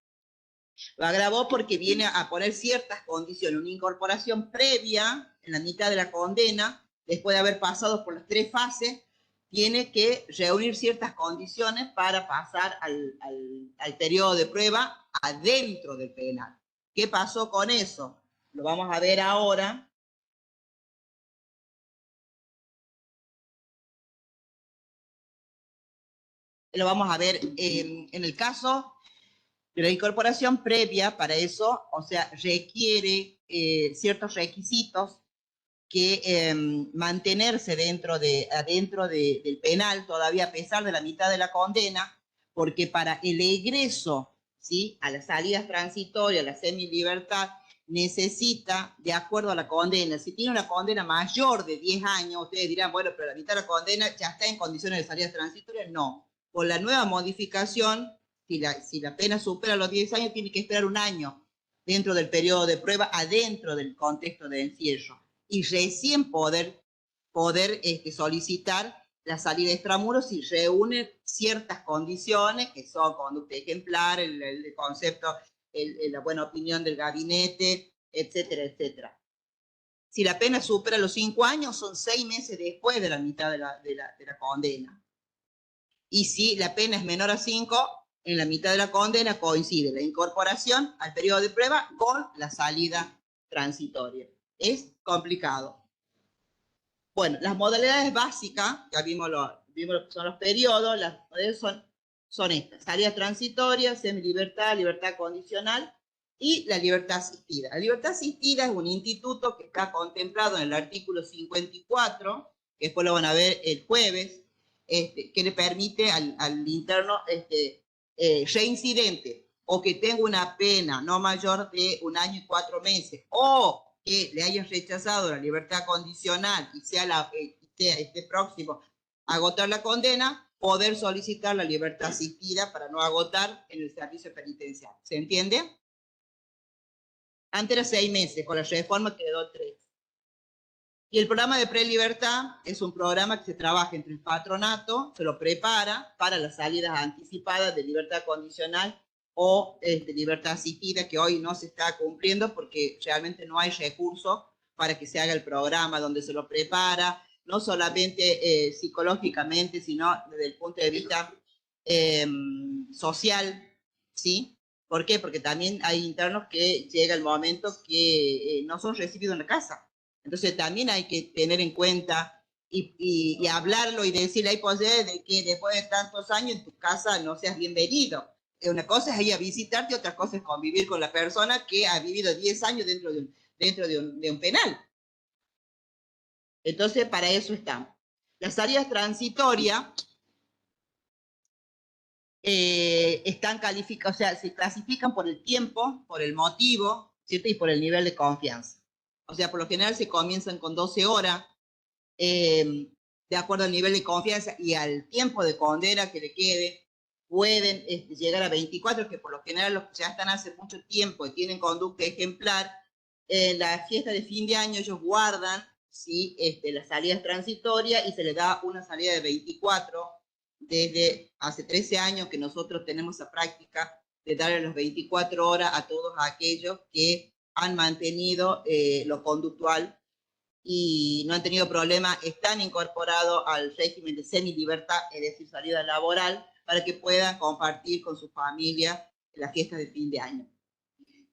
Lo agravó porque viene a poner ciertas condiciones, una incorporación previa en la mitad de la condena, después de haber pasado por las 3 fases, tiene que reunir ciertas condiciones para pasar al periodo de prueba adentro del penal. ¿Qué pasó con eso? Lo vamos a ver ahora. Lo vamos a ver en el caso de la incorporación previa. Para eso, o sea, requiere ciertos requisitos que mantenerse adentro del penal todavía a pesar de la mitad de la condena, porque para el egreso, ¿sí?, a las salidas transitorias, a la semilibertad, necesita, de acuerdo a la condena, si tiene una condena mayor de 10 años, ustedes dirán, bueno, pero la mitad de la condena ya está en condiciones de salidas transitorias. No, por la nueva modificación, si la pena supera los 10 años, tiene que esperar un año dentro del periodo de prueba, adentro del contexto de encierro, y recién poder solicitar la salida extramuros si reúne ciertas condiciones que son conducta ejemplar, el concepto, la buena opinión del gabinete, etcétera, etcétera. Si la pena supera los 5 años, son 6 meses después de la mitad de la condena. Y si la pena es menor a 5, en la mitad de la condena coincide la incorporación al periodo de prueba con la salida transitoria. Es complicado. Bueno, las modalidades básicas, ya vimos lo que son los periodos, las modalidades son estas: salida transitoria, semilibertad, libertad condicional y la libertad asistida. La libertad asistida es un instituto que está contemplado en el artículo 54, que después lo van a ver el jueves, que le permite al interno reincidente o que tenga una pena no mayor de 1 año y 4 meses, o que le hayan rechazado la libertad condicional y esté próximo a agotar la condena, poder solicitar la libertad asistida para no agotar en el servicio penitenciario. ¿Se entiende? Antes era 6 meses, con la reforma quedó 3. Y el programa de prelibertad es un programa que se trabaja entre el patronato, se lo prepara para las salidas anticipadas de libertad condicional o libertad asistida, que hoy no se está cumpliendo porque realmente no hay recursos para que se haga el programa donde se lo prepara, no solamente psicológicamente, sino desde el punto de vista social, ¿sí? ¿Por qué? Porque también hay internos que llega el momento que no son recibidos en la casa. Entonces también hay que tener en cuenta y hablarlo y decirle, hay posibilidades de que después de tantos años en tu casa no seas bienvenido. Una cosa es ir a visitarte, otra cosa es convivir con la persona que ha vivido 10 años dentro de un penal. Entonces, para eso estamos. Las salidas transitorias están calificadas, o sea, se clasifican por el tiempo, por el motivo, ¿cierto? Y por el nivel de confianza. O sea, por lo general se comienzan con 12 horas, de acuerdo al nivel de confianza y al tiempo de condena que le quede. Pueden llegar a 24, que por lo general los que ya están hace mucho tiempo y tienen conducta ejemplar, en la fiesta de fin de año ellos guardan, ¿sí?, las salidas transitorias y se les da una salida de 24. Desde hace 13 años que nosotros tenemos esa práctica de darle las 24 horas a todos aquellos que han mantenido lo conductual y no han tenido problema, están incorporados al régimen de semilibertad, es decir, salida laboral, para que puedan compartir con su familia las fiestas de fin de año.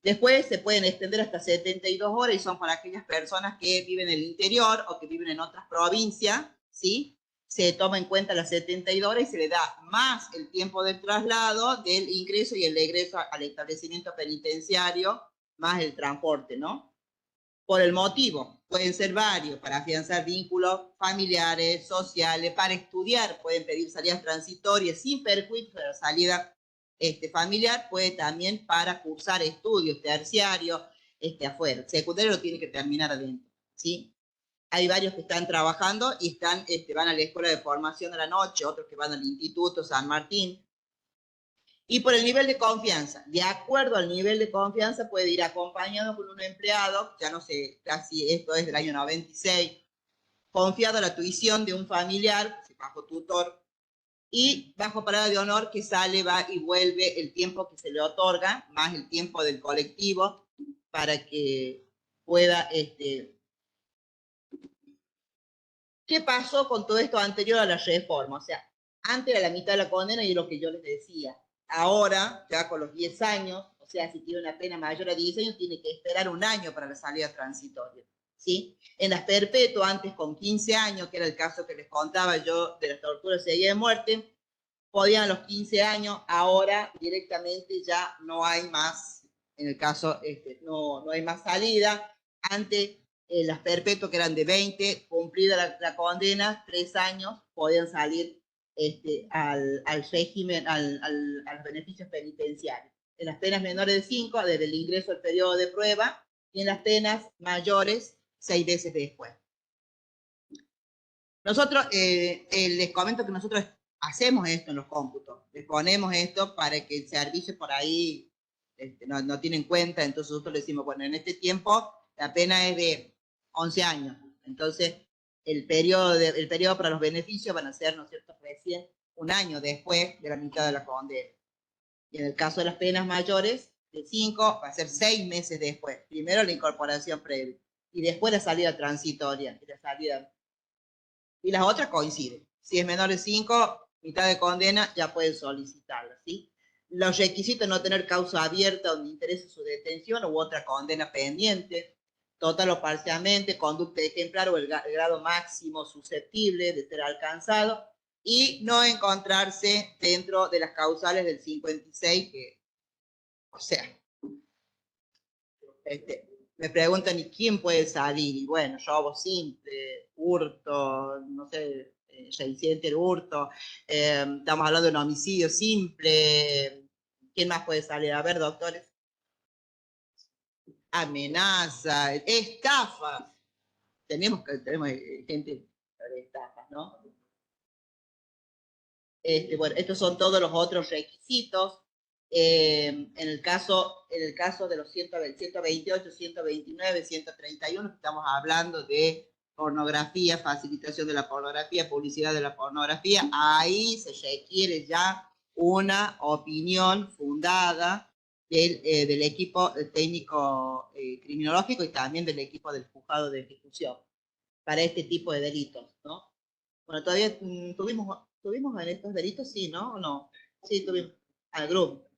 Después se pueden extender hasta 72 horas y son para aquellas personas que viven en el interior o que viven en otras provincias, ¿sí? Se toma en cuenta las 72 horas y se le da más el tiempo del traslado, del ingreso y el egreso al establecimiento penitenciario, más el transporte, ¿no? Por el motivo, pueden ser varios: para afianzar vínculos familiares, sociales, para estudiar, pueden pedir salidas transitorias sin perjuicio de la salida familiar, puede también para cursar estudios terciarios afuera. Secundario lo tiene que terminar adentro, ¿sí? Hay varios que están trabajando y van a la escuela de formación de la noche, otros que van al Instituto San Martín. Y por el nivel de confianza, de acuerdo al nivel de confianza, puede ir acompañado con un empleado, ya no sé, casi esto es del año 96, confiado a la tuición de un familiar, bajo tutor, y bajo palabra de honor que sale, va y vuelve el tiempo que se le otorga, más el tiempo del colectivo, para que pueda ¿Qué pasó con todo esto anterior a la reforma? O sea, antes era la mitad de la condena y es lo que yo les decía. Ahora, ya con los 10 años, o sea, si tiene una pena mayor a 10 años, tiene que esperar un año para la salida transitoria. ¿Sí? En las perpetuas, antes con 15 años, que era el caso que les contaba yo de la tortura seguida de muerte, podían a los 15 años, ahora directamente ya no hay más, en el caso, no hay más salida. Antes, las perpetuas que eran de 20, cumplida la condena, 3 años, podían salir al régimen, a los beneficios penitenciarios. En las penas menores de 5, desde el ingreso al periodo de prueba, y en las penas mayores, 6 veces después. Nosotros, les comento que nosotros hacemos esto en los cómputos, les ponemos esto para que el servicio por ahí no tiene en cuenta, entonces nosotros le decimos, bueno, en este tiempo la pena es de 11 años, entonces el periodo para los beneficios van a ser, ¿no es cierto?, recién un año después de la mitad de la condena. Y en el caso de las penas mayores, de 5, va a ser 6 meses después. Primero la incorporación previa, y después la salida transitoria, y la salida. Y las otras coinciden. Si es menor de 5, mitad de condena, ya pueden solicitarla, ¿sí? Los requisitos: no tener causa abierta donde interese su detención u otra condena pendiente, total o parcialmente, conducta ejemplar o el grado máximo susceptible de ser alcanzado, y no encontrarse dentro de las causales del 56, que, o sea, me preguntan, ¿y quién puede salir? Y bueno, robo simple, hurto, no sé, reincidente de hurto, estamos hablando de un homicidio simple. ¿Quién más puede salir? A ver, doctores. Amenaza, estafas. Tenemos gente de estafas, ¿no? Bueno, estos son todos los otros requisitos. En el caso de los 128, 129, 131, estamos hablando de pornografía, facilitación de la pornografía, publicidad de la pornografía. Ahí se requiere ya una opinión fundada del equipo técnico criminológico y también del equipo del juzgado de ejecución para este tipo de delitos, ¿no? Bueno, todavía tuvimos en estos delitos, sí, ¿no? ¿O no? Sí, tuvimos al grupo.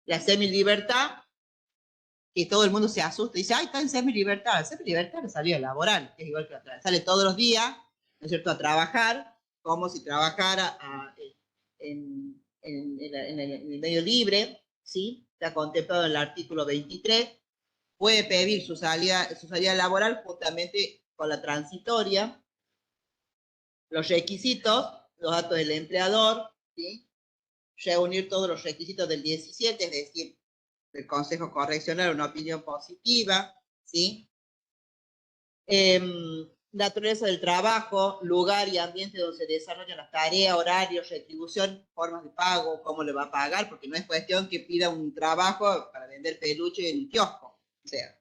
La semilibertad, que todo el mundo se asusta y dice, ay, está en semilibertad. La semilibertad es salida laboral, es igual que otra. Sale todos los días, ¿no es cierto?, a trabajar, como si trabajara en el medio libre, ¿sí? Está contemplado en el artículo 23. Puede pedir su salida laboral juntamente con la transitoria. Los requisitos: los datos del empleador, ¿sí? Reunir todos los requisitos del 17, es decir, del Consejo Correccional, una opinión positiva, ¿sí? Naturaleza del trabajo, lugar y ambiente donde se desarrollan las tareas, horarios, retribución, formas de pago, cómo le va a pagar, porque no es cuestión que pida un trabajo para vender peluche en un kiosco, o sea.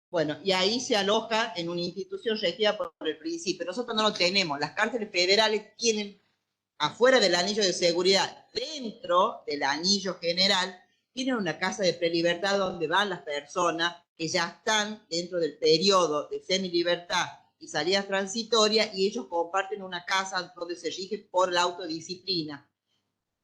Bueno, y ahí se aloja en una institución regida por el principio. Nosotros no lo tenemos. Las cárceles federales tienen, afuera del anillo de seguridad, dentro del anillo general, tienen una casa de prelibertad donde van las personas que ya están dentro del periodo de semilibertad y salidas transitorias, y ellos comparten una casa donde se rige por la autodisciplina.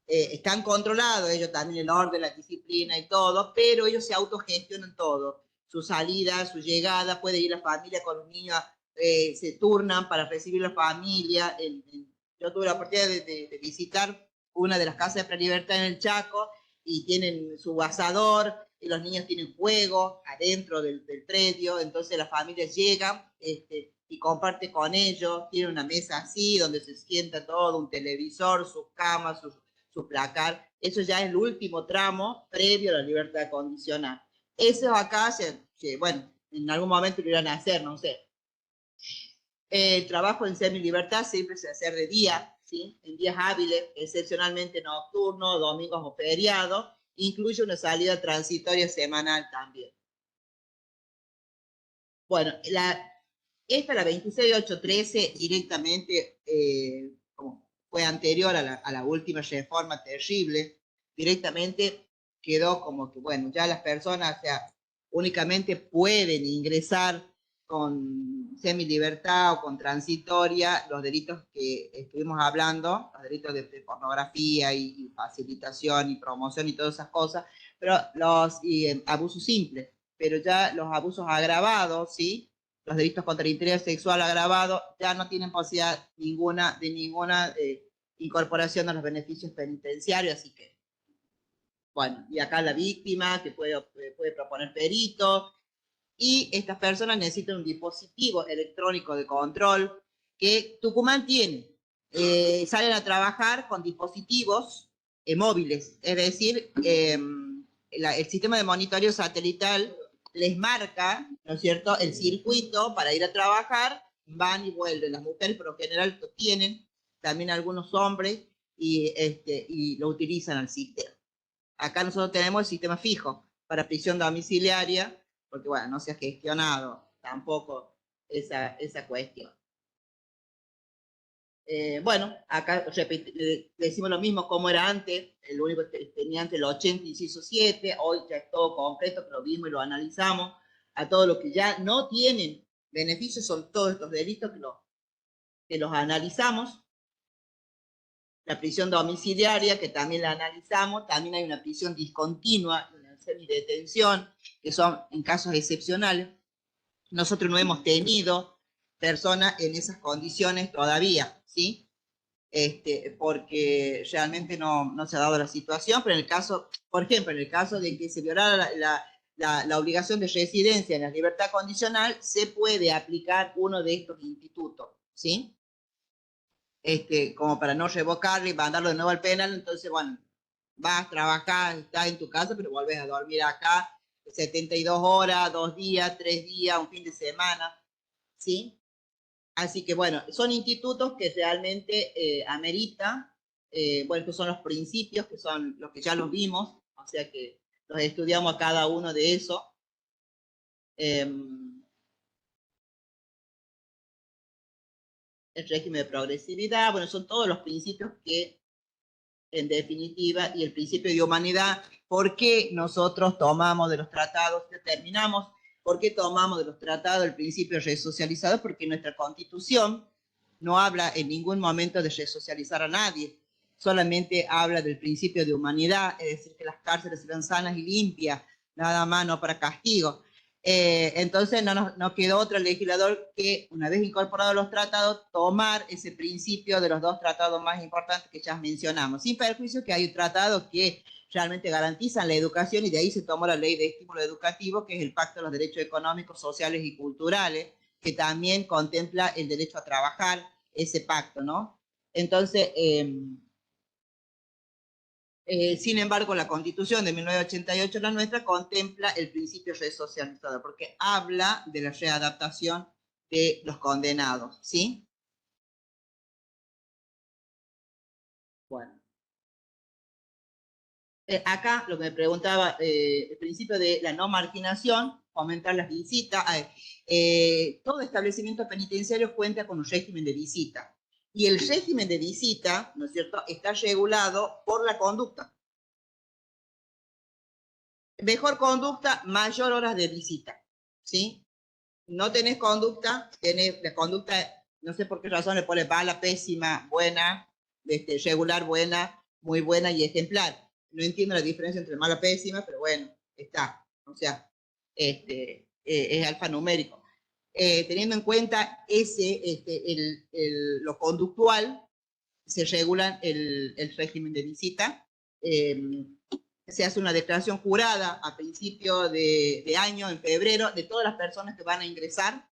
Están controlados ellos también, el orden, la disciplina y todo, pero ellos se autogestionan todo. Su salida, su llegada, puede ir la familia con los niños, se turnan para recibir la familia. Yo tuve la oportunidad de visitar una de las casas de prelibertad en el Chaco, y tienen su asador, y los niños tienen juego adentro del predio, entonces las familias llegan y comparte con ellos, tienen una mesa así, donde se sienta todo, un televisor, sus camas, su placar. Eso ya es el último tramo previo a la libertad condicional. Eso acá, bueno, en algún momento lo irán a hacer, no sé. El trabajo en semilibertad siempre se hace de día, ¿sí? En días hábiles, excepcionalmente nocturnos, domingos o feriados. Incluye una salida transitoria semanal también. Bueno, la 26813, directamente, como fue anterior a la última reforma terrible, directamente quedó como que, bueno, ya las personas, o sea, únicamente pueden ingresar con semilibertad o con transitoria los delitos que estuvimos hablando, los delitos de pornografía y facilitación y promoción y todas esas cosas, pero los abusos simples, pero ya los abusos agravados, ¿sí? Los delitos contra el interior sexual agravado ya no tienen posibilidad ninguna de ninguna incorporación a los beneficios penitenciarios, así que, bueno, y acá la víctima que puede proponer perito, y estas personas necesitan un dispositivo electrónico de control que Tucumán tiene. Salen a trabajar con dispositivos móviles, es decir, el sistema de monitoreo satelital les marca, ¿no es cierto?, el circuito para ir a trabajar, van y vuelven. Las mujeres por lo general lo tienen, también algunos hombres, y lo utilizan al sistema. Acá nosotros tenemos el sistema fijo para prisión domiciliaria, porque bueno, no se ha gestionado tampoco esa cuestión. Bueno, acá decimos lo mismo como era antes, el único que tenía antes el 80, inciso 7, hoy ya es todo concreto, que lo vimos y lo analizamos. A todos los que ya no tienen beneficios son todos estos delitos que los analizamos. La prisión domiciliaria, que también la analizamos, también hay una prisión discontinua, una semidetención, que son en casos excepcionales. Nosotros no hemos tenido personas en esas condiciones todavía, ¿sí? Porque realmente no se ha dado la situación, pero en el caso, por ejemplo, en el caso de que se violara la obligación de residencia en la libertad condicional, se puede aplicar uno de estos institutos, ¿sí? Como para no revocarlo y mandarlo de nuevo al penal. Entonces, bueno, vas a trabajar, estás en tu casa, pero vuelves a dormir acá 72 horas, 2 días, 3 días, un fin de semana, ¿sí? Así que, bueno, son institutos que realmente amerita, bueno, estos son los principios, que son los que ya los vimos, o sea que los estudiamos a cada uno de esos. El régimen de progresividad, bueno, son todos los principios que, en definitiva, y el principio de humanidad, ¿por qué nosotros tomamos de los tratados, determinamos, por qué tomamos de los tratados el principio resocializador? Porque nuestra Constitución no habla en ningún momento de resocializar a nadie, solamente habla del principio de humanidad, es decir, que las cárceles serán sanas y limpias, nada más, no para castigo. Entonces no quedó otro legislador que, una vez incorporados los tratados, tomar ese principio de los dos tratados más importantes que ya mencionamos, sin perjuicio que hay tratados que realmente garantizan la educación, y de ahí se tomó la ley de estímulo educativo, que es el Pacto de los Derechos Económicos, Sociales y Culturales, que también contempla el derecho a trabajar, ese pacto, ¿no? Entonces, sin embargo, la Constitución de 1988, la nuestra, contempla el principio resocializador, porque habla de la readaptación de los condenados, ¿sí? Bueno. Acá lo que me preguntaba, el principio de la no marginación, fomentar las visitas. Todo establecimiento penitenciario cuenta con un régimen de visita. Y el régimen de visita, ¿no es cierto?, está regulado por la conducta. Mejor conducta, mayor horas de visita, ¿sí? No tenés conducta, tenés la conducta, no sé por qué razón le pones mala, pésima, buena, regular, buena, muy buena y ejemplar. No entiendo la diferencia entre mala, pésima, pero bueno, está. O sea, es alfanumérico. Teniendo en cuenta lo conductual, se regula el régimen de visita. Se hace una declaración jurada a principio de año, en febrero, de todas las personas que van a ingresar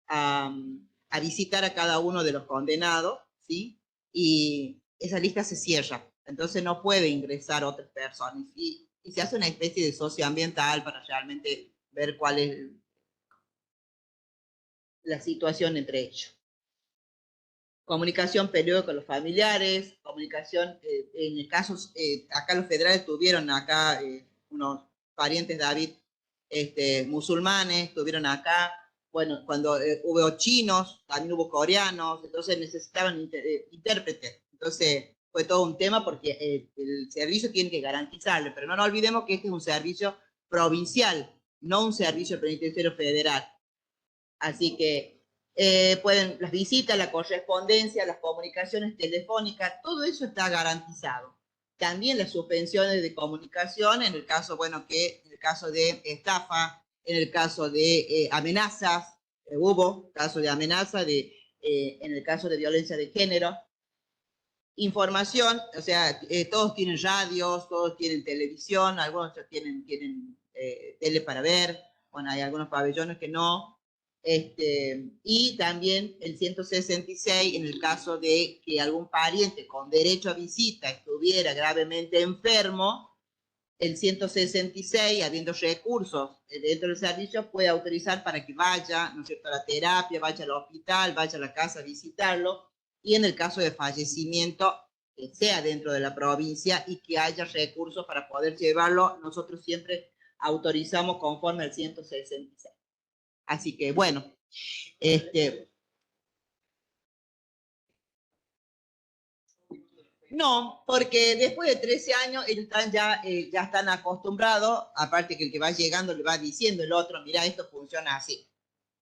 a visitar a cada uno de los condenados, ¿sí? Y esa lista se cierra, entonces no puede ingresar otras personas. Y se hace una especie de socioambiental para realmente ver cuál es la situación entre ellos. Comunicación periódica con los familiares, comunicación, en el caso, acá los federales tuvieron acá unos parientes, David, musulmanes, estuvieron acá. Bueno, cuando hubo chinos, también hubo coreanos, entonces necesitaban intérpretes. Entonces fue todo un tema porque el servicio tiene que garantizarle, pero no nos olvidemos que este es un servicio provincial, no un servicio penitenciario federal. Así que las visitas, la correspondencia, las comunicaciones telefónicas, todo eso está garantizado. También las suspensiones de comunicación en el caso, bueno, en el caso de estafa, en el caso de amenazas, hubo casos de amenaza, en el caso de violencia de género. Información, o sea, todos tienen radios, todos tienen televisión, algunos tienen tele para ver, bueno, hay algunos pabellones que no. Y también el 166, en el caso de que algún pariente con derecho a visita estuviera gravemente enfermo, el 166, habiendo recursos dentro del servicio, puede autorizar para que vaya, ¿no es cierto?, a la terapia, vaya al hospital, vaya a la casa a visitarlo, y en el caso de fallecimiento, que sea dentro de la provincia y que haya recursos para poder llevarlo, nosotros siempre autorizamos conforme al 166. Así que, bueno, no, porque después de 13 años ellos están ya están acostumbrados, aparte que el que va llegando le va diciendo el otro, mira, esto funciona así.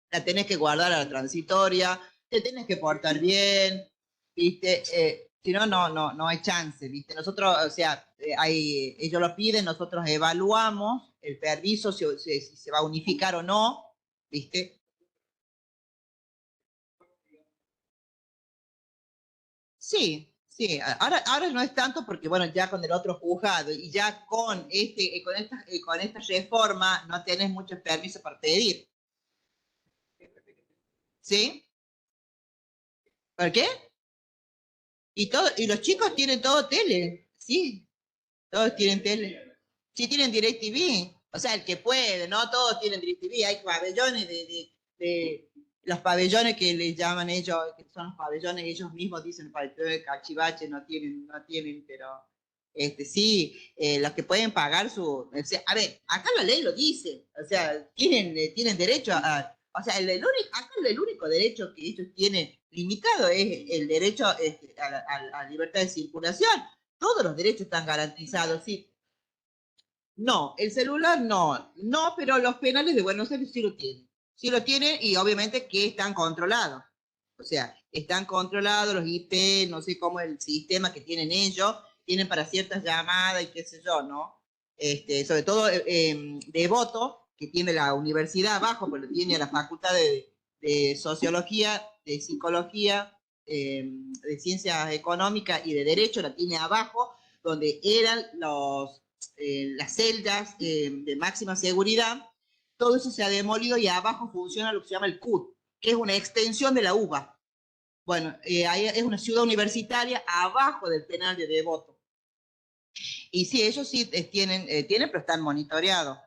La tenés que guardar a la transitoria, te tenés que portar bien, ¿viste? Si no, no hay chance, ¿viste? Nosotros, o sea, ellos lo piden, nosotros evaluamos el permiso, si se va a unificar o no, ¿viste? Sí, sí, ahora no es tanto porque, bueno, ya con el otro juzgado y ya con esta reforma no tenés muchos permisos para pedir. ¿Sí? ¿Por qué? Y los chicos tienen todo tele, sí, todos tienen tele. Sí tienen DirecTV, o sea, el que puede, no todos tienen DirecTV, hay pabellones de los pabellones que les llaman ellos, que son los pabellones, ellos mismos dicen pabellones de cachivache, no tienen, pero sí, los que pueden pagar o sea, a ver, acá la ley lo dice, o sea, tienen derecho o sea, acá el único derecho que ellos tienen limitado es el derecho a la libertad de circulación. Todos los derechos están garantizados, sí. No, el celular no, pero los penales de Buenos Aires sí lo tienen. Sí lo tienen y obviamente que están controlados. O sea, están controlados los IP, no sé cómo el sistema que tienen ellos, tienen para ciertas llamadas y qué sé yo, ¿no? Sobre todo Devoto, que tiene la universidad abajo, pero tiene la facultad de sociología, de psicología, de ciencias económicas y de derecho, la tiene abajo, donde eran las celdas de máxima seguridad, todo eso se ha demolido y abajo funciona lo que se llama el CUT, que es una extensión de la UBA. Bueno, es una ciudad universitaria abajo del penal de Devoto. Y sí, ellos sí tienen, pero están monitoreados.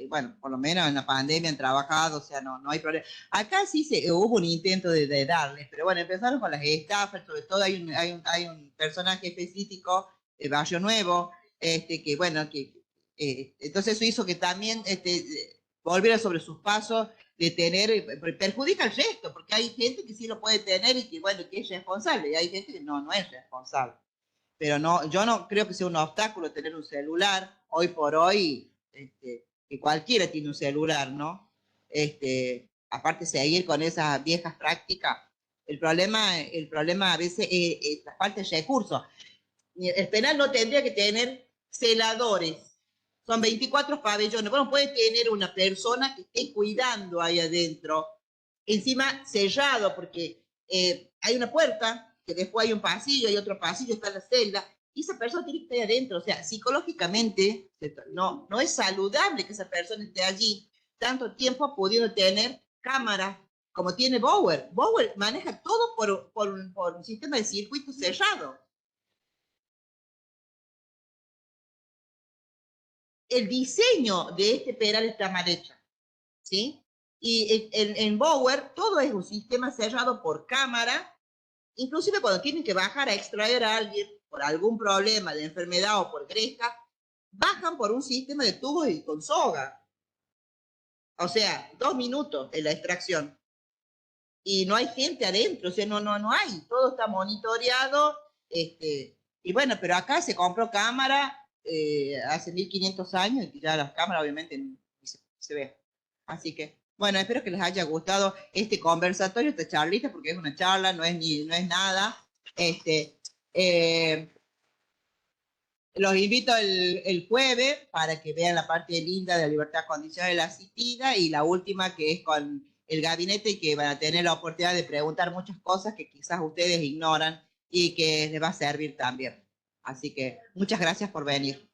Bueno, por lo menos en la pandemia han trabajado, o sea, no hay problema. Acá sí hubo un intento de darles, pero bueno, empezaron con las estafas, sobre todo hay un personaje específico de Barrio Nuevo, que bueno, entonces eso hizo que también volviera sobre sus pasos de tener, perjudica al resto, porque hay gente que sí lo puede tener y que bueno, que es responsable, y hay gente que no es responsable. Pero no, yo no creo que sea un obstáculo tener un celular. Hoy por hoy, que cualquiera tiene un celular, ¿no? Aparte seguir con esas viejas prácticas. El problema a veces es la falta de recursos. El penal no tendría que tener celadores. Son 24 pabellones. Bueno, puede tener una persona que esté cuidando ahí adentro. Encima sellado, porque hay una puerta, que después hay un pasillo, hay otro pasillo, está la celda, y esa persona tiene que estar adentro. O sea, psicológicamente no es saludable que esa persona esté allí tanto tiempo pudiendo tener cámaras como tiene Bower. Bower maneja todo por un sistema de circuito cerrado. El diseño de este penal está mal hecho, ¿sí? Y en Bower todo es un sistema cerrado por cámara, inclusive cuando tienen que bajar a extraer a alguien por algún problema de enfermedad o por gresca, bajan por un sistema de tubos y con soga. O sea, 2 minutos en la extracción. Y no hay gente adentro, o sea, no hay. Todo está monitoreado. Y bueno, pero acá se compró cámara hace 1500 años, y ya las cámaras obviamente ni se ve. Así que, bueno, espero que les haya gustado este conversatorio, esta charlita, porque es una charla, no es nada. Los invito el jueves para que vean la parte linda de la libertad condicional de la asistida y la última que es con el gabinete y que van a tener la oportunidad de preguntar muchas cosas que quizás ustedes ignoran y que les va a servir también. Así que muchas gracias por venir.